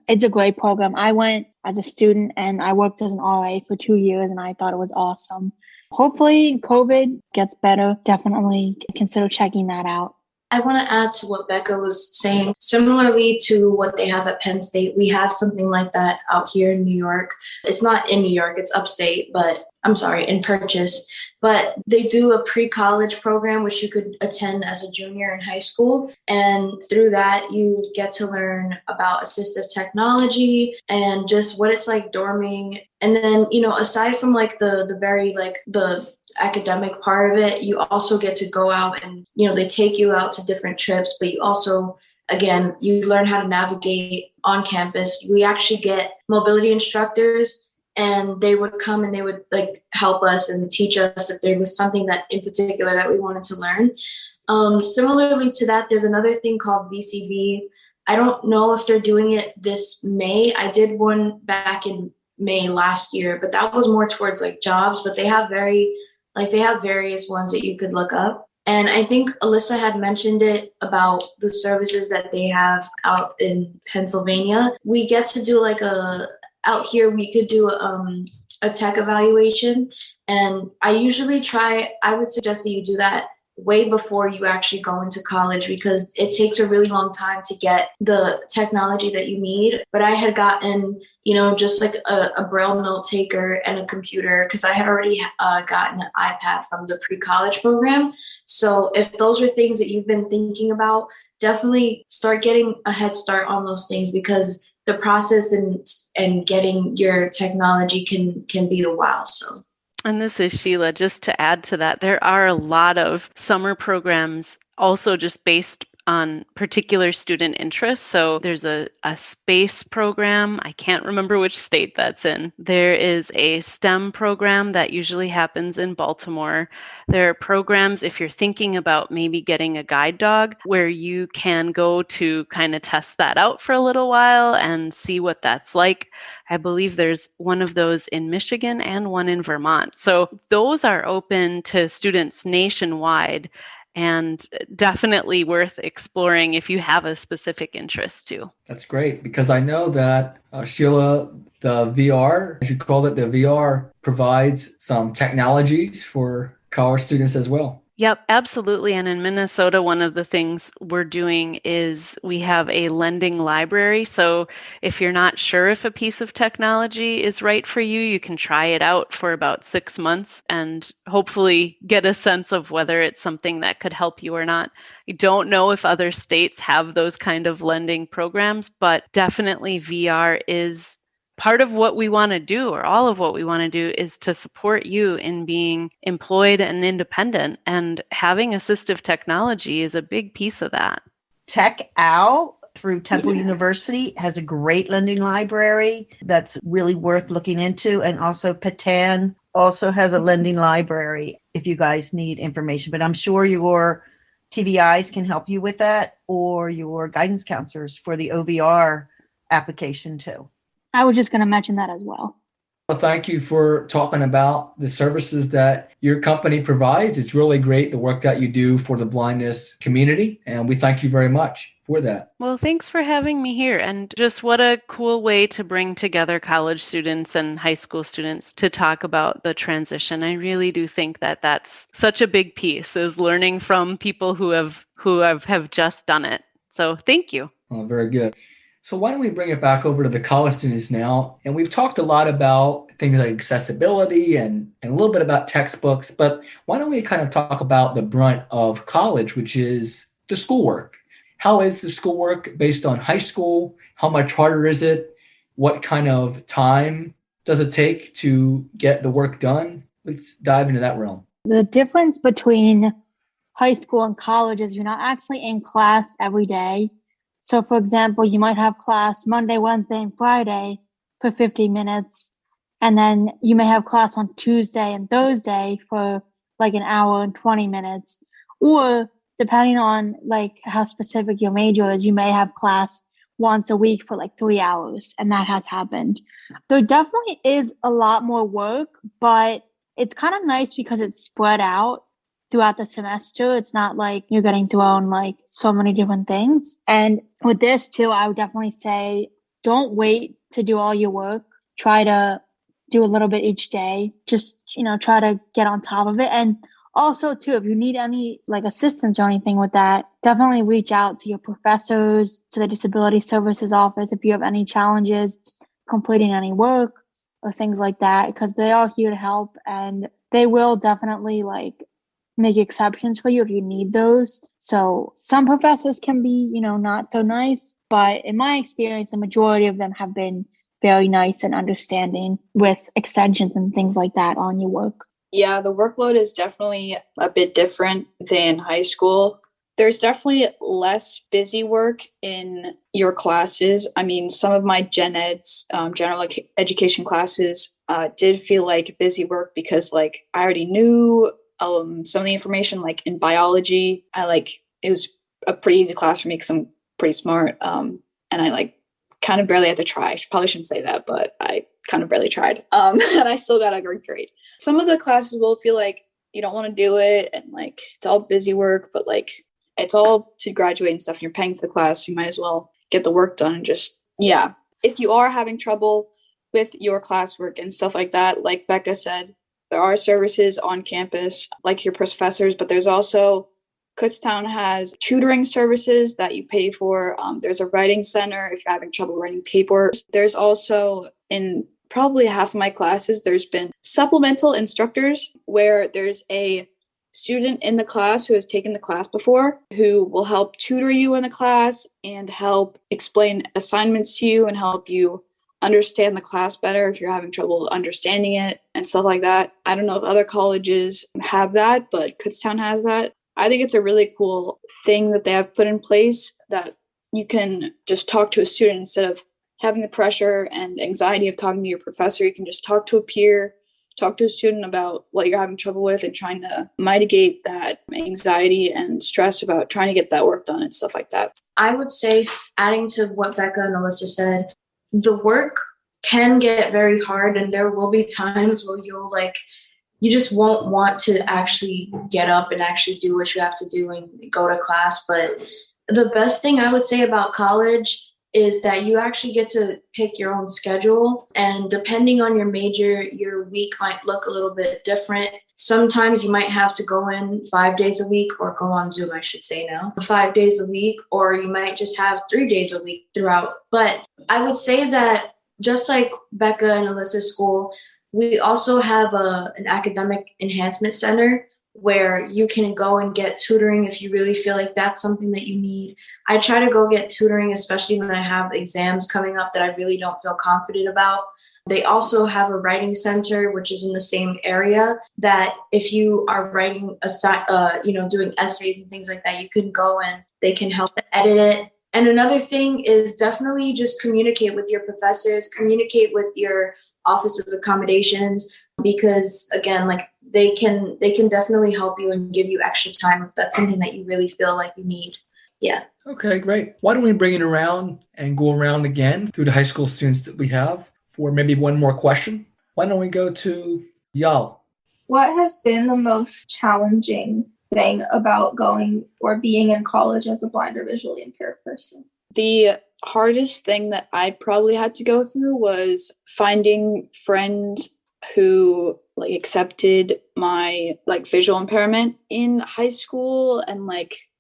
it's a great program. I went as a student and I worked as an RA for 2 years, and I thought it was awesome. Hopefully COVID gets better. Definitely consider checking that out. I want to add to what Becca was saying. Similarly to what they have at Penn State, we have something like that out here in New York. It's not in New York, it's upstate, in Purchase. But they do a pre-college program, which you could attend as a junior in high school. And through that, you get to learn about assistive technology and just what it's like dorming. And then, aside from the academic part of it, you also get to go out and, they take you out to different trips, but you also, again, you learn how to navigate on campus. We actually get mobility instructors, and they would come and they would help us and teach us if there was something that in particular that we wanted to learn. Similarly to that, there's another thing called VCV. I don't know if they're doing it this May. I did one back in May last year, but that was more towards jobs, but they have various ones that you could look up. And I think Alyssa had mentioned it about the services that they have out in Pennsylvania. We get to do out here, we could do a tech evaluation. And I would suggest that you do that way before you actually go into college, because it takes a really long time to get the technology that you need. But I had gotten, just a Braille note taker and a computer, because I had already gotten an iPad from the pre-college program. So if those are things that you've been thinking about, definitely start getting a head start on those things, because the process and getting your technology can be a while. So. And this is Sheila. Just to add to that, there are a lot of summer programs also just based on particular student interests. So there's a space program. I can't remember which state that's in. There is a STEM program that usually happens in Baltimore. There are programs, if you're thinking about maybe getting a guide dog, where you can go to kind of test that out for a little while and see what that's like. I believe there's one of those in Michigan and one in Vermont. So those are open to students nationwide, and definitely worth exploring if you have a specific interest too. That's great, because I know that, Sheila, the VR, as you called it, the VR provides some technologies for college students as well. Yep, absolutely. And in Minnesota, one of the things we're doing is we have a lending library. So if you're not sure if a piece of technology is right for you, you can try it out for about 6 months and hopefully get a sense of whether it's something that could help you or not. I don't know if other states have those kind of lending programs, but definitely VR is part of what we want to do, or all of what we want to do, is to support you in being employed and independent. And having assistive technology is a big piece of that. Tech Owl through Temple University has a great lending library that's really worth looking into. And also Patan also has a lending library if you guys need information. But I'm sure your TVIs can help you with that, or your guidance counselors for the OVR application too. I was just going to mention that as well. Well, thank you for talking about the services that your company provides. It's really great, the work that you do for the blindness community. And we thank you very much for for that. Well, thanks for having me here. And just what a cool way to bring together college students and high school students to talk about the transition. I really do think that that's such a big piece, is learning from people who have just done it. So thank you. Oh, very good. So why don't we bring it back over to the college students now? And we've talked a lot about things like accessibility and a little bit about textbooks, but why don't we kind of talk about the brunt of college, which is the schoolwork? How is the schoolwork based on high school? How much harder is it? What kind of time does it take to get the work done? Let's dive into that realm. The difference between high school and college is you're not actually in class every day. So, for example, you might have class Monday, Wednesday, and Friday for 50 minutes. And then you may have class on Tuesday and Thursday for like an hour and 20 minutes. Or depending on like how specific your major is, you may have class once a week for like 3 hours. And that has happened. There definitely is a lot more work, but it's kind of nice because it's spread out throughout the semester. It's not like you're getting thrown like so many different things. And with this too, I would definitely say don't wait to do all your work. Try to do a little bit each day. Just, try to get on top of it. And also too, if you need any like assistance or anything with that, definitely reach out to your professors, to the Disability Services Office if you have any challenges completing any work or things like that, because they are here to help and they will definitely like make exceptions for you if you need those. So some professors can be, not so nice, but in my experience, the majority of them have been very nice and understanding with extensions and things like that on your work. Yeah, the workload is definitely a bit different than high school. There's definitely less busy work in your classes. I mean, some of my gen eds, general education classes, did feel like busy work because like I already knew some of the information. Like in biology, it was a pretty easy class for me because I'm pretty smart. And I kind of barely had to try. I probably shouldn't say that, but I kind of barely tried. And I still got a good grade. Some of the classes will feel like you don't want to do it and like it's all busy work, but like it's all to graduate and stuff. And you're paying for the class. You might as well get the work done and just, yeah. If you are having trouble with your classwork and stuff like that, like Becca said, there are services on campus like your professors, but there's also Kutztown has tutoring services that you pay for. There's a writing center if you're having trouble writing papers. There's also in probably half of my classes, there's been supplemental instructors where there's a student in the class who has taken the class before who will help tutor you in the class and help explain assignments to you and help you understand the class better if you're having trouble understanding it and stuff like that. I don't know if other colleges have that, but Kutztown has that. I think it's a really cool thing that they have put in place that you can just talk to a student instead of having the pressure and anxiety of talking to your professor. You can just talk to a peer, talk to a student about what you're having trouble with and trying to mitigate that anxiety and stress about trying to get that work done and stuff like that. I would say, adding to what Becca and Alyssa said, the work can get very hard and there will be times where you just won't want to actually get up and actually do what you have to do and go to class. But the best thing I would say about college is that you actually get to pick your own schedule. And depending on your major, your week might look a little bit different. Sometimes you might have to go in 5 days a week or go on Zoom, I should say now, 5 days a week, or you might just have 3 days a week throughout. But I would say that just like Becca and Alyssa's school, we also have an academic enhancement center where you can go and get tutoring if you really feel like that's something that you need. I try to go get tutoring, especially when I have exams coming up that I really don't feel confident about. They also have a writing center, which is in the same area, that if you are writing, doing essays and things like that, you can go and they can help edit it. And another thing is definitely just communicate with your professors, communicate with your Office of Accommodations, because again, like they can definitely help you and give you extra time if that's something that you really feel like you need. Yeah. Okay, great. Why don't we bring it around and go around again through the high school students that we have for maybe one more question? Why don't we go to Yal? What has been the most challenging thing about going or being in college as a blind or visually impaired person? The hardest thing that I probably had to go through was finding friends who accepted my visual impairment in high school. And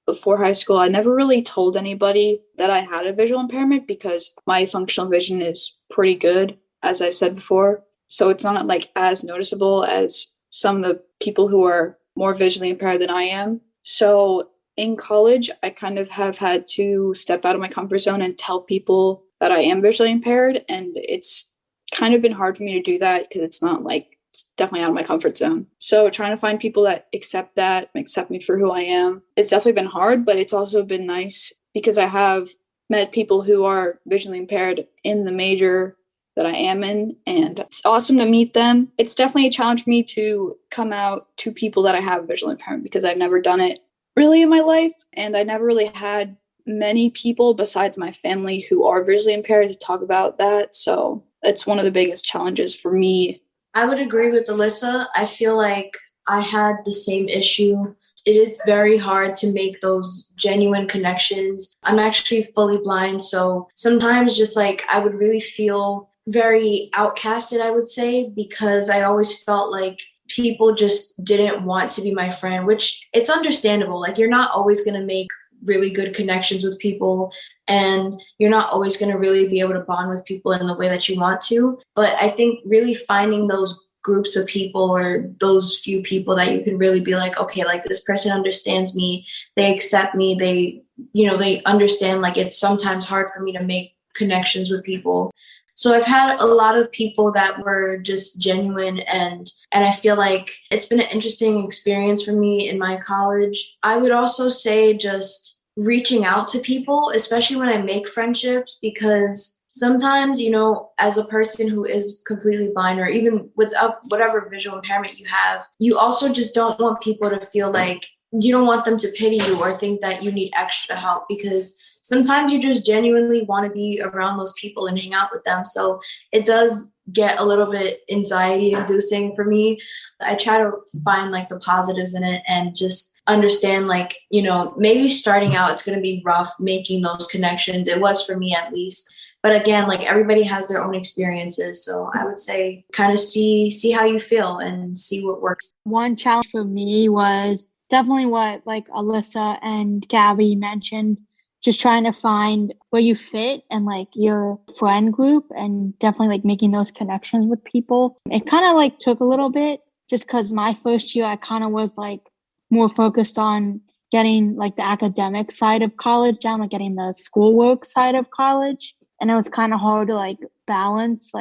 before high school, I never really told anybody that I had a visual impairment because my functional vision is pretty good, as I've said before. So it's not as noticeable as some of the people who are more visually impaired than I am. So in college, I kind of have had to step out of my comfort zone and tell people that I am visually impaired. And it's kind of been hard for me to do that because it's not it's definitely out of my comfort zone. So trying to find people that accept me for who I am, it's definitely been hard, but it's also been nice because I have met people who are visually impaired in the major that I am in, and it's awesome to meet them. It's definitely a challenge for me to come out to people that I have visual impairment because I've never done it really in my life, and I never really had many people besides my family who are visually impaired to talk about that. So it's one of the biggest challenges for me. I would agree with Alyssa. I feel like I had the same issue. It is very hard to make those genuine connections. I'm actually fully blind, so sometimes just I would really feel very outcasted, I would say, because I always felt like people just didn't want to be my friend, which it's understandable. You're not always going to make really good connections with people, and you're not always going to really be able to bond with people in the way that you want to. But I think really finding those groups of people or those few people that you can really be okay, this person understands me, they accept me, they understand it's sometimes hard for me to make connections with people. So I've had a lot of people that were just genuine, and I feel like it's been an interesting experience for me in my college. I would also say just reaching out to people, especially when I make friendships, because sometimes, as a person who is completely blind or even without whatever visual impairment you have, you also just don't want people to feel you don't want them to pity you or think that you need extra help, because sometimes you just genuinely want to be around those people and hang out with them. So it does get a little bit anxiety inducing for me. I try to find the positives in it and just understand maybe starting out, it's going to be rough making those connections. It was for me at least. But again, everybody has their own experiences. So I would say kind of see how you feel and see what works. One challenge for me was definitely what Alyssa and Gabby mentioned, just trying to find where you fit and your friend group, and definitely making those connections with people. It kind of took a little bit just because my first year I kind of was more focused on getting the academic side of college down, getting the schoolwork side of college. And it was kind of hard to balance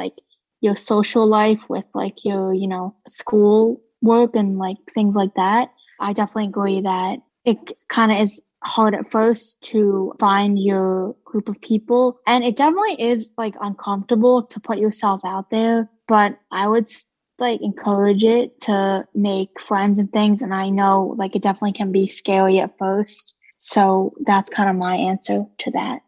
your social life with your, school work and things like that. I definitely agree that it kind of is hard at first to find your group of people. And it definitely is uncomfortable to put yourself out there, but I would encourage it to make friends and things. And I know it definitely can be scary at first. So that's kind of my answer to that.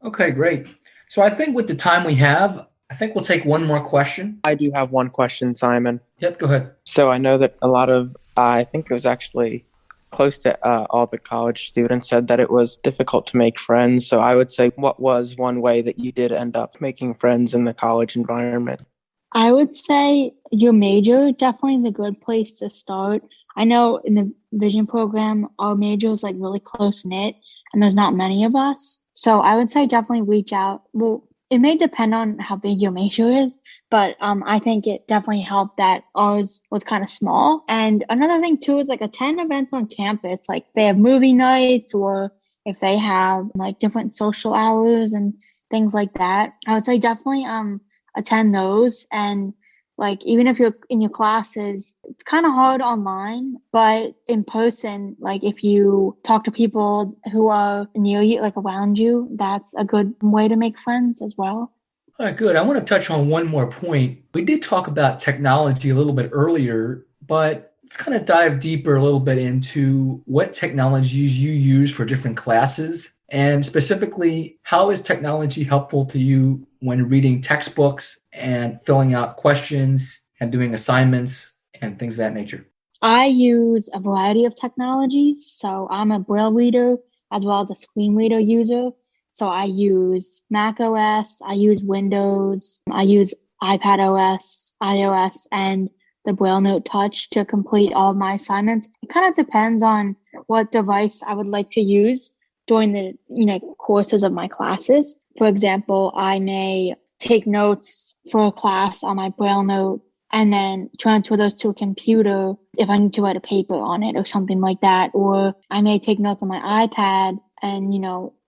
Okay, great. So I think with the time we have, I think we'll take one more question. I do have one question, Simon. Yep, go ahead. So I know that a lot of, I think it was actually close to all the college students said that it was difficult to make friends. So I would say, what was one way that you did end up making friends in the college environment? I would say your major definitely is a good place to start. I know in the vision program, our major is really close knit and there's not many of us. So I would say definitely reach out. Well, it may depend on how big your major is, but I think it definitely helped that ours was kind of small. And another thing too is attend events on campus, they have movie nights, or if they have different social hours and things like that. I would say definitely attend those. And even if you're in your classes, it's kind of hard online, but in person, if you talk to people who are near you, around you, that's a good way to make friends as well. All right, good. I want to touch on one more point. We did talk about technology a little bit earlier, but let's kind of dive deeper a little bit into what technologies you use for different classes. And specifically, how is technology helpful to you when reading textbooks and filling out questions and doing assignments and things of that nature? I use a variety of technologies. So I'm a Braille reader as well as a screen reader user. So I use Mac OS, I use Windows, I use iPad OS, iOS, and the Braille Note Touch to complete all of my assignments. It kind of depends on what device I would like to use during the courses of my classes. For example, I may take notes for a class on my Braille Note and then transfer those to a computer if I need to write a paper on it or something like that. Or I may take notes on my iPad and,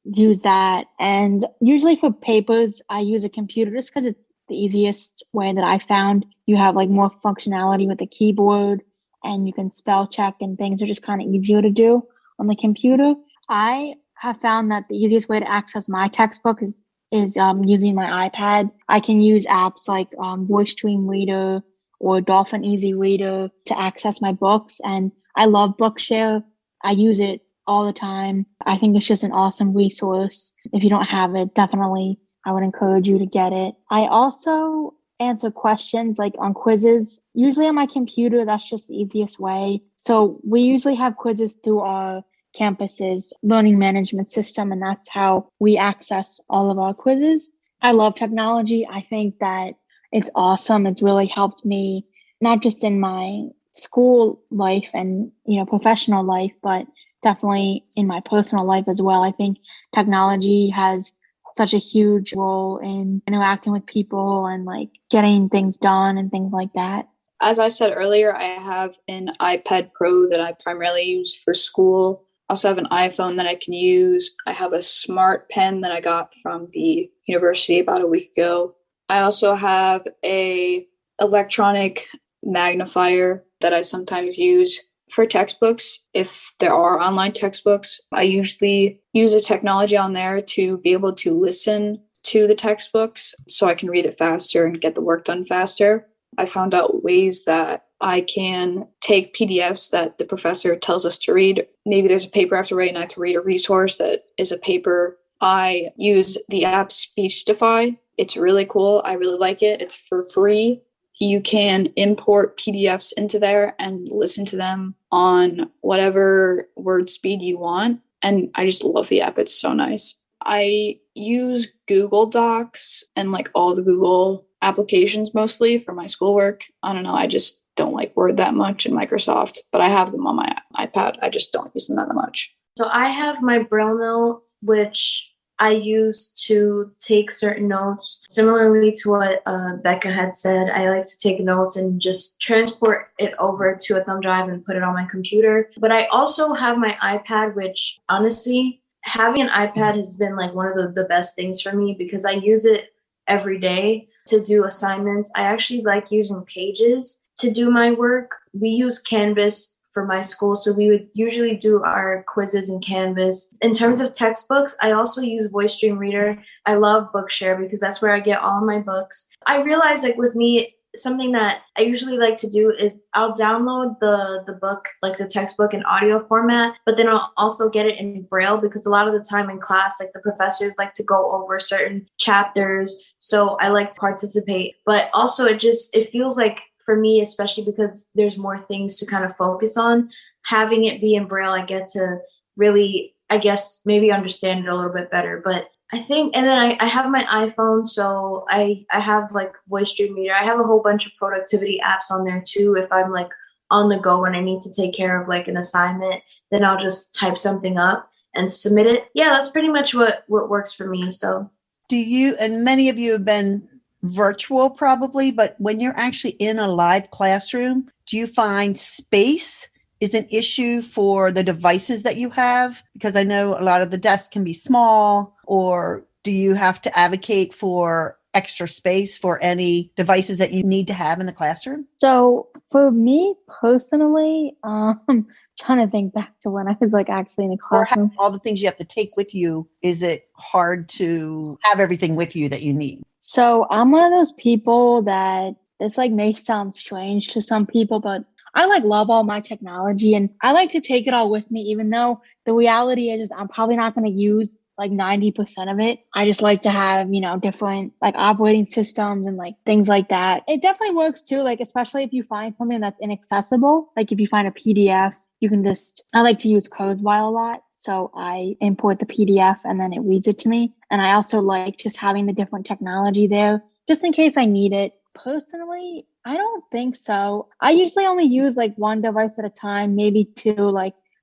use that. And usually for papers, I use a computer just because it's the easiest way that I found. You have like more functionality with the keyboard and you can spell check and things are just kind of easier to do on the computer. I have found that the easiest way to access my textbook is using my iPad. I can use apps like Voice Stream Reader or Dolphin Easy Reader to access my books. And I love Bookshare. I use it all the time. I think it's just an awesome resource. If you don't have it, definitely I would encourage you to get it. I also answer questions like on quizzes, usually on my computer. That's just the easiest way. So we usually have quizzes through our campus's learning management system, and that's how we access all of our quizzes. I love technology. I think that it's awesome. It's really helped me, not just in my school life and, professional life, but definitely in my personal life as well. I think technology has such a huge role in interacting with people and like getting things done and things like that. As I said earlier, I have an iPad Pro that I primarily use for school. I also have an iPhone that I can use. I have a smart pen that I got from the university about a week ago. I also have a electronic magnifier that I sometimes use for textbooks. If there are online textbooks, I usually use a technology on there to be able to listen to the textbooks so I can read it faster and get the work done faster. I found out ways that I can take PDFs that the professor tells us to read. Maybe there's a paper I have to write and I have to read a resource that is a paper. I use the app Speechify. It's really cool. I really like it. It's for free. You can import PDFs into there and listen to them on whatever word speed you want. And I just love the app. It's so nice. I use Google Docs and like all the Google applications mostly for my schoolwork. I don't know. I just don't like Word that much and Microsoft, but I have them on my iPad. I just don't use them that much. So I have my Braille Note, which I use to take certain notes. Similarly to what Becca had said, I like to take notes and just transport it over to a thumb drive and put it on my computer. But I also have my iPad, which honestly, having an iPad has been like one of the best things for me because I use it every day to do assignments. I actually like using Pages to do my work. We use Canvas for my school, so we would usually do our quizzes in Canvas. In terms of textbooks, I also use Voice Stream Reader. I love Bookshare because that's where I get all my books. I realize like with me, something that I usually like to do is I'll download the book, like the textbook in audio format, but then I'll also get it in Braille because a lot of the time in class, like the professors like to go over certain chapters. So I like to participate, but also it feels like for me, especially because there's more things to kind of focus on, having it be in Braille, I get to really, I guess, maybe understand it a little bit better. But I think, and then I have my iPhone, so I have like Voice Stream Reader. I have a whole bunch of productivity apps on there too. If I'm like on the go and I need to take care of like an assignment, then I'll just type something up and submit it. Yeah, that's pretty much what works for me. So do you, and many of you have been virtual probably, but when you're actually in a live classroom, do you find space is an issue for the devices that you have? Because I know a lot of the desks can be small, or do you have to advocate for extra space for any devices that you need to have in the classroom? So for me personally, trying to think back to when I was like actually in a classroom. Or all the things you have to take with you, is it hard to have everything with you that you need? So I'm one of those people that this like may sound strange to some people, but I like love all my technology and I like to take it all with me, even though the reality is I'm probably not going to use like 90% of it. I just like to have, different like operating systems and like things like that. It definitely works too, like especially if you find something that's inaccessible. Like if you find a PDF, you can I like to use Kurzweil a lot. So I import the PDF and then it reads it to me. And I also like just having the different technology there just in case I need it. Personally, I don't think so. I usually only use like one device at a time, maybe two.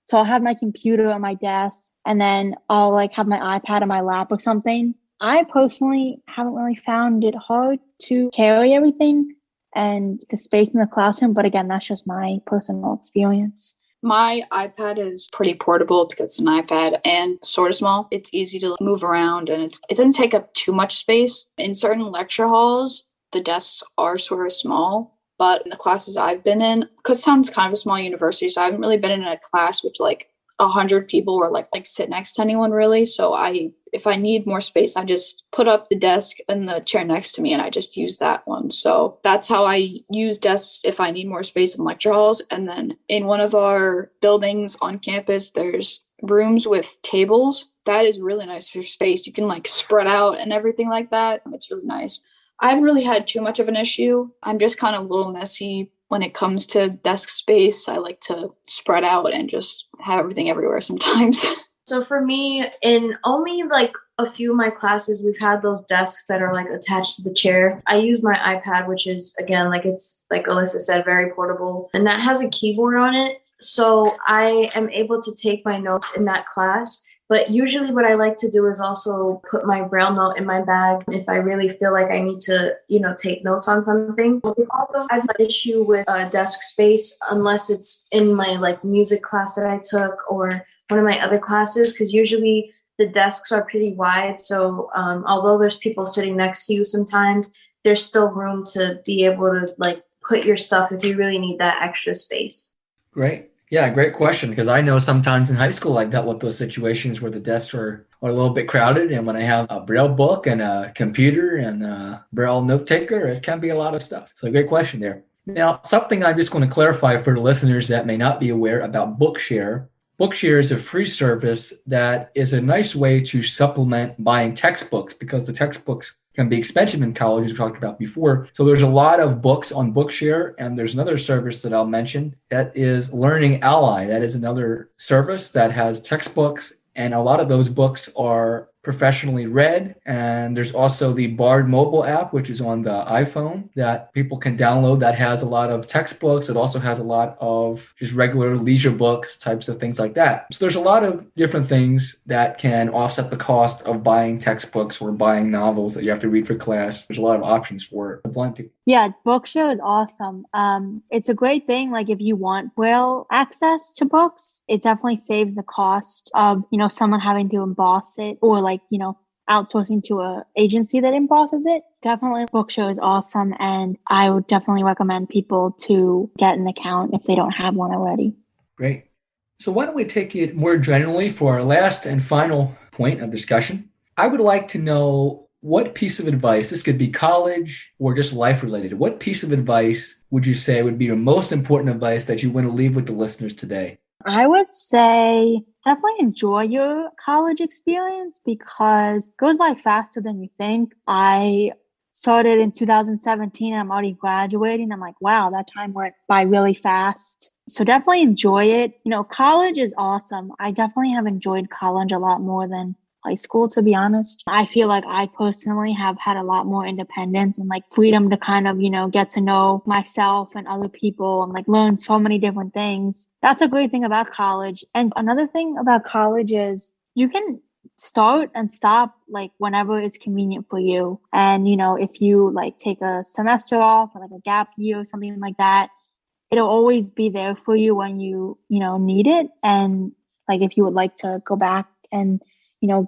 So I'll have my computer on my desk and then I'll like have my iPad on my lap or something. I personally haven't really found it hard to carry everything and the space in the classroom. But again, that's just my personal experience. My iPad is pretty portable because it's an iPad and sort of small. It's easy to move around and it doesn't take up too much space. In certain lecture halls, the desks are sort of small, but in the classes I've been in, Kutztown's kind of a small university, so I haven't really been in a class with like 100 people or like sit next to anyone really. So if I need more space, I just put up the desk and the chair next to me and I just use that one. So that's how I use desks if I need more space in lecture halls. And then in one of our buildings on campus, there's rooms with tables. That is really nice for space. You can like spread out and everything like that. It's really nice. I haven't really had too much of an issue. I'm just kind of a little messy when it comes to desk space. I like to spread out and just have everything everywhere sometimes. So for me, in only like a few of my classes, we've had those desks that are like attached to the chair. I use my iPad, which is, again, like it's like Alyssa said, very portable, and that has a keyboard on it. So I am able to take my notes in that class. But usually what I like to do is also put my braille note in my bag if I really feel like I need to, take notes on something. I also have an issue with desk space unless it's in my like music class that I took or one of my other classes, because usually the desks are pretty wide. So although there's people sitting next to you sometimes, there's still room to be able to like put your stuff if you really need that extra space. Great. Yeah, great question, because I know sometimes in high school I dealt with those situations where the desks are a little bit crowded, and when I have a Braille book and a computer and a Braille note taker, it can be a lot of stuff. So great question there. Now, something I'm just going to clarify for the listeners that may not be aware about Bookshare. Bookshare is a free service that is a nice way to supplement buying textbooks, because the textbooks can be expensive in college, as we talked about before. So there's a lot of books on Bookshare, and there's another service that I'll mention that is Learning Ally. That is another service that has textbooks, and a lot of those books are professionally read. And there's also the Bard mobile app, which is on the iPhone that people can download, that has a lot of textbooks. It also has a lot of just regular leisure books, types of things like that. So there's a lot of different things that can offset the cost of buying textbooks or buying novels that you have to read for class. There's a lot of options for blind people. Yeah, Bookshare is awesome. It's a great thing. Like if you want Braille access to books, it definitely saves the cost of, someone having to emboss it or like, outsourcing to a agency that embosses it. Definitely Bookshare is awesome. And I would definitely recommend people to get an account if they don't have one already. Great. So why don't we take it more generally for our last and final point of discussion? I would like to know, what piece of advice, this could be college or just life related, what piece of advice would you say would be the most important advice that you want to leave with the listeners today? I would say definitely enjoy your college experience because it goes by faster than you think. I started in 2017 and I'm already graduating. I'm like, wow, that time went by really fast. So definitely enjoy it. College is awesome. I definitely have enjoyed college a lot more than high school, to be honest. I feel like I personally have had a lot more independence and like freedom to kind of, get to know myself and other people and like learn so many different things. That's a great thing about college. And another thing about college is you can start and stop like whenever is convenient for you. And, if you like take a semester off or like a gap year or something like that, it'll always be there for you when you need it. And like if you would like to go back and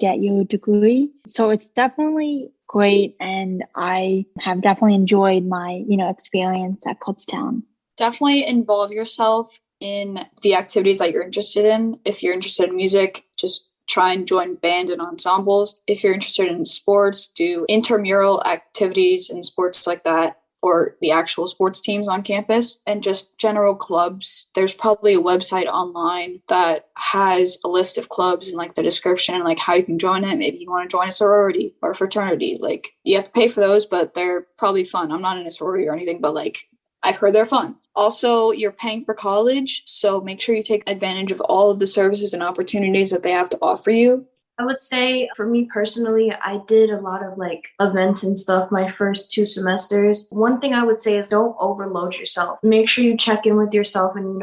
get your degree. So it's definitely great. And I have definitely enjoyed my, experience at Kutztown. Definitely involve yourself in the activities that you're interested in. If you're interested in music, just try and join band and ensembles. If you're interested in sports, do intramural activities and sports like that. or the actual sports teams on campus, and just general clubs. There's probably a website online that has a list of clubs and like the description and like how you can join it. Maybe you want to join a sorority or a fraternity. Like you have to pay for those, but they're probably fun. I'm not in a sorority or anything, but like I've heard they're fun. Also, you're paying for college, so make sure you take advantage of all of the services and opportunities that they have to offer you. I would say for me personally, I did a lot of like events and stuff my first 2 semesters. One thing I would say is don't overload yourself. Make sure you check in with yourself and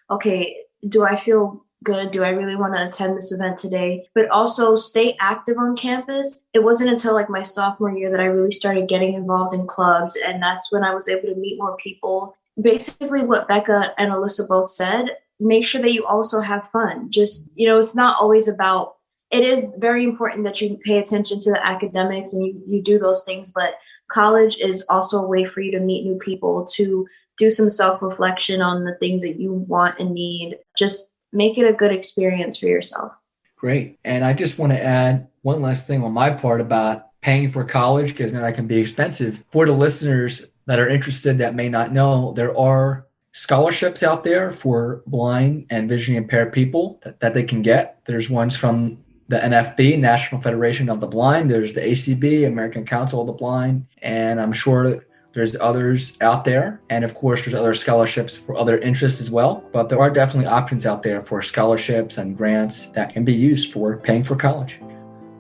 okay, do I feel good? Do I really want to attend this event today? But also stay active on campus. It wasn't until like my sophomore year that I really started getting involved in clubs, and that's when I was able to meet more people. Basically what Becca and Alyssa both said, make sure that you also have fun. Just, it's not always about, it is very important that you pay attention to the academics and you do those things, but college is also a way for you to meet new people, to do some self-reflection on the things that you want and need. Just make it a good experience for yourself. Great. And I just want to add one last thing on my part about paying for college, because now that can be expensive. For the listeners that are interested that may not know, there are scholarships out there for blind and visually impaired people that they can get. There's ones from the NFB, National Federation of the Blind. There's the ACB, American Council of the Blind. And I'm sure there's others out there. And of course, there's other scholarships for other interests as well. But there are definitely options out there for scholarships and grants that can be used for paying for college.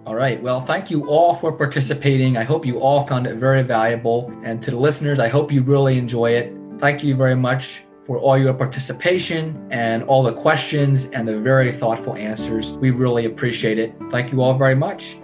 All right. Well, thank you all for participating. I hope you all found it very valuable. And to the listeners, I hope you really enjoy it. Thank you very much for all your participation and all the questions and the very thoughtful answers. We really appreciate it. Thank you all very much.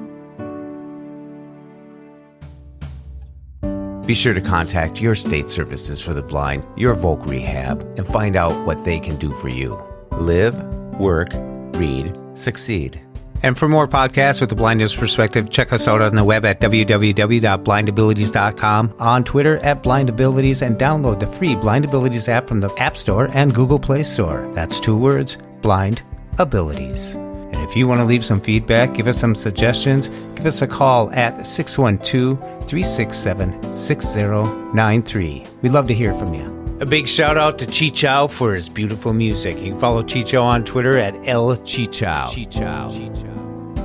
Be sure to contact your state services for the blind, your Voc Rehab, and find out what they can do for you. Live, work, read, succeed. And for more podcasts with the blindness perspective, check us out on the web at www.blindabilities.com, on Twitter at blindabilities, and download the free Blind Abilities app from the App Store and Google Play Store. That's 2 words, Blind Abilities. And if you want to leave some feedback, give us some suggestions, give us a call at 612-367-6093. We'd love to hear from you. A big shout out to Chi Chow for his beautiful music. You can follow Chi Chow on Twitter at El Chi Chow.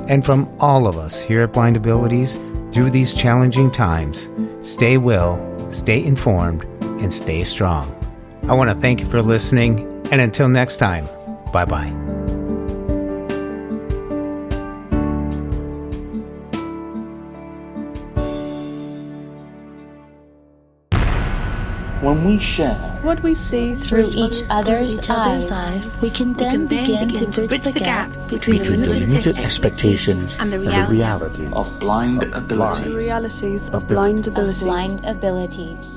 And from all of us here at Blind Abilities, through these challenging times, stay well, stay informed, and stay strong. I want to thank you for listening, and until next time, bye-bye. When we share what we see through each other's eyes, we can then begin to bridge the gap between the limited expectations and the realities of blind abilities. The realities of blind abilities.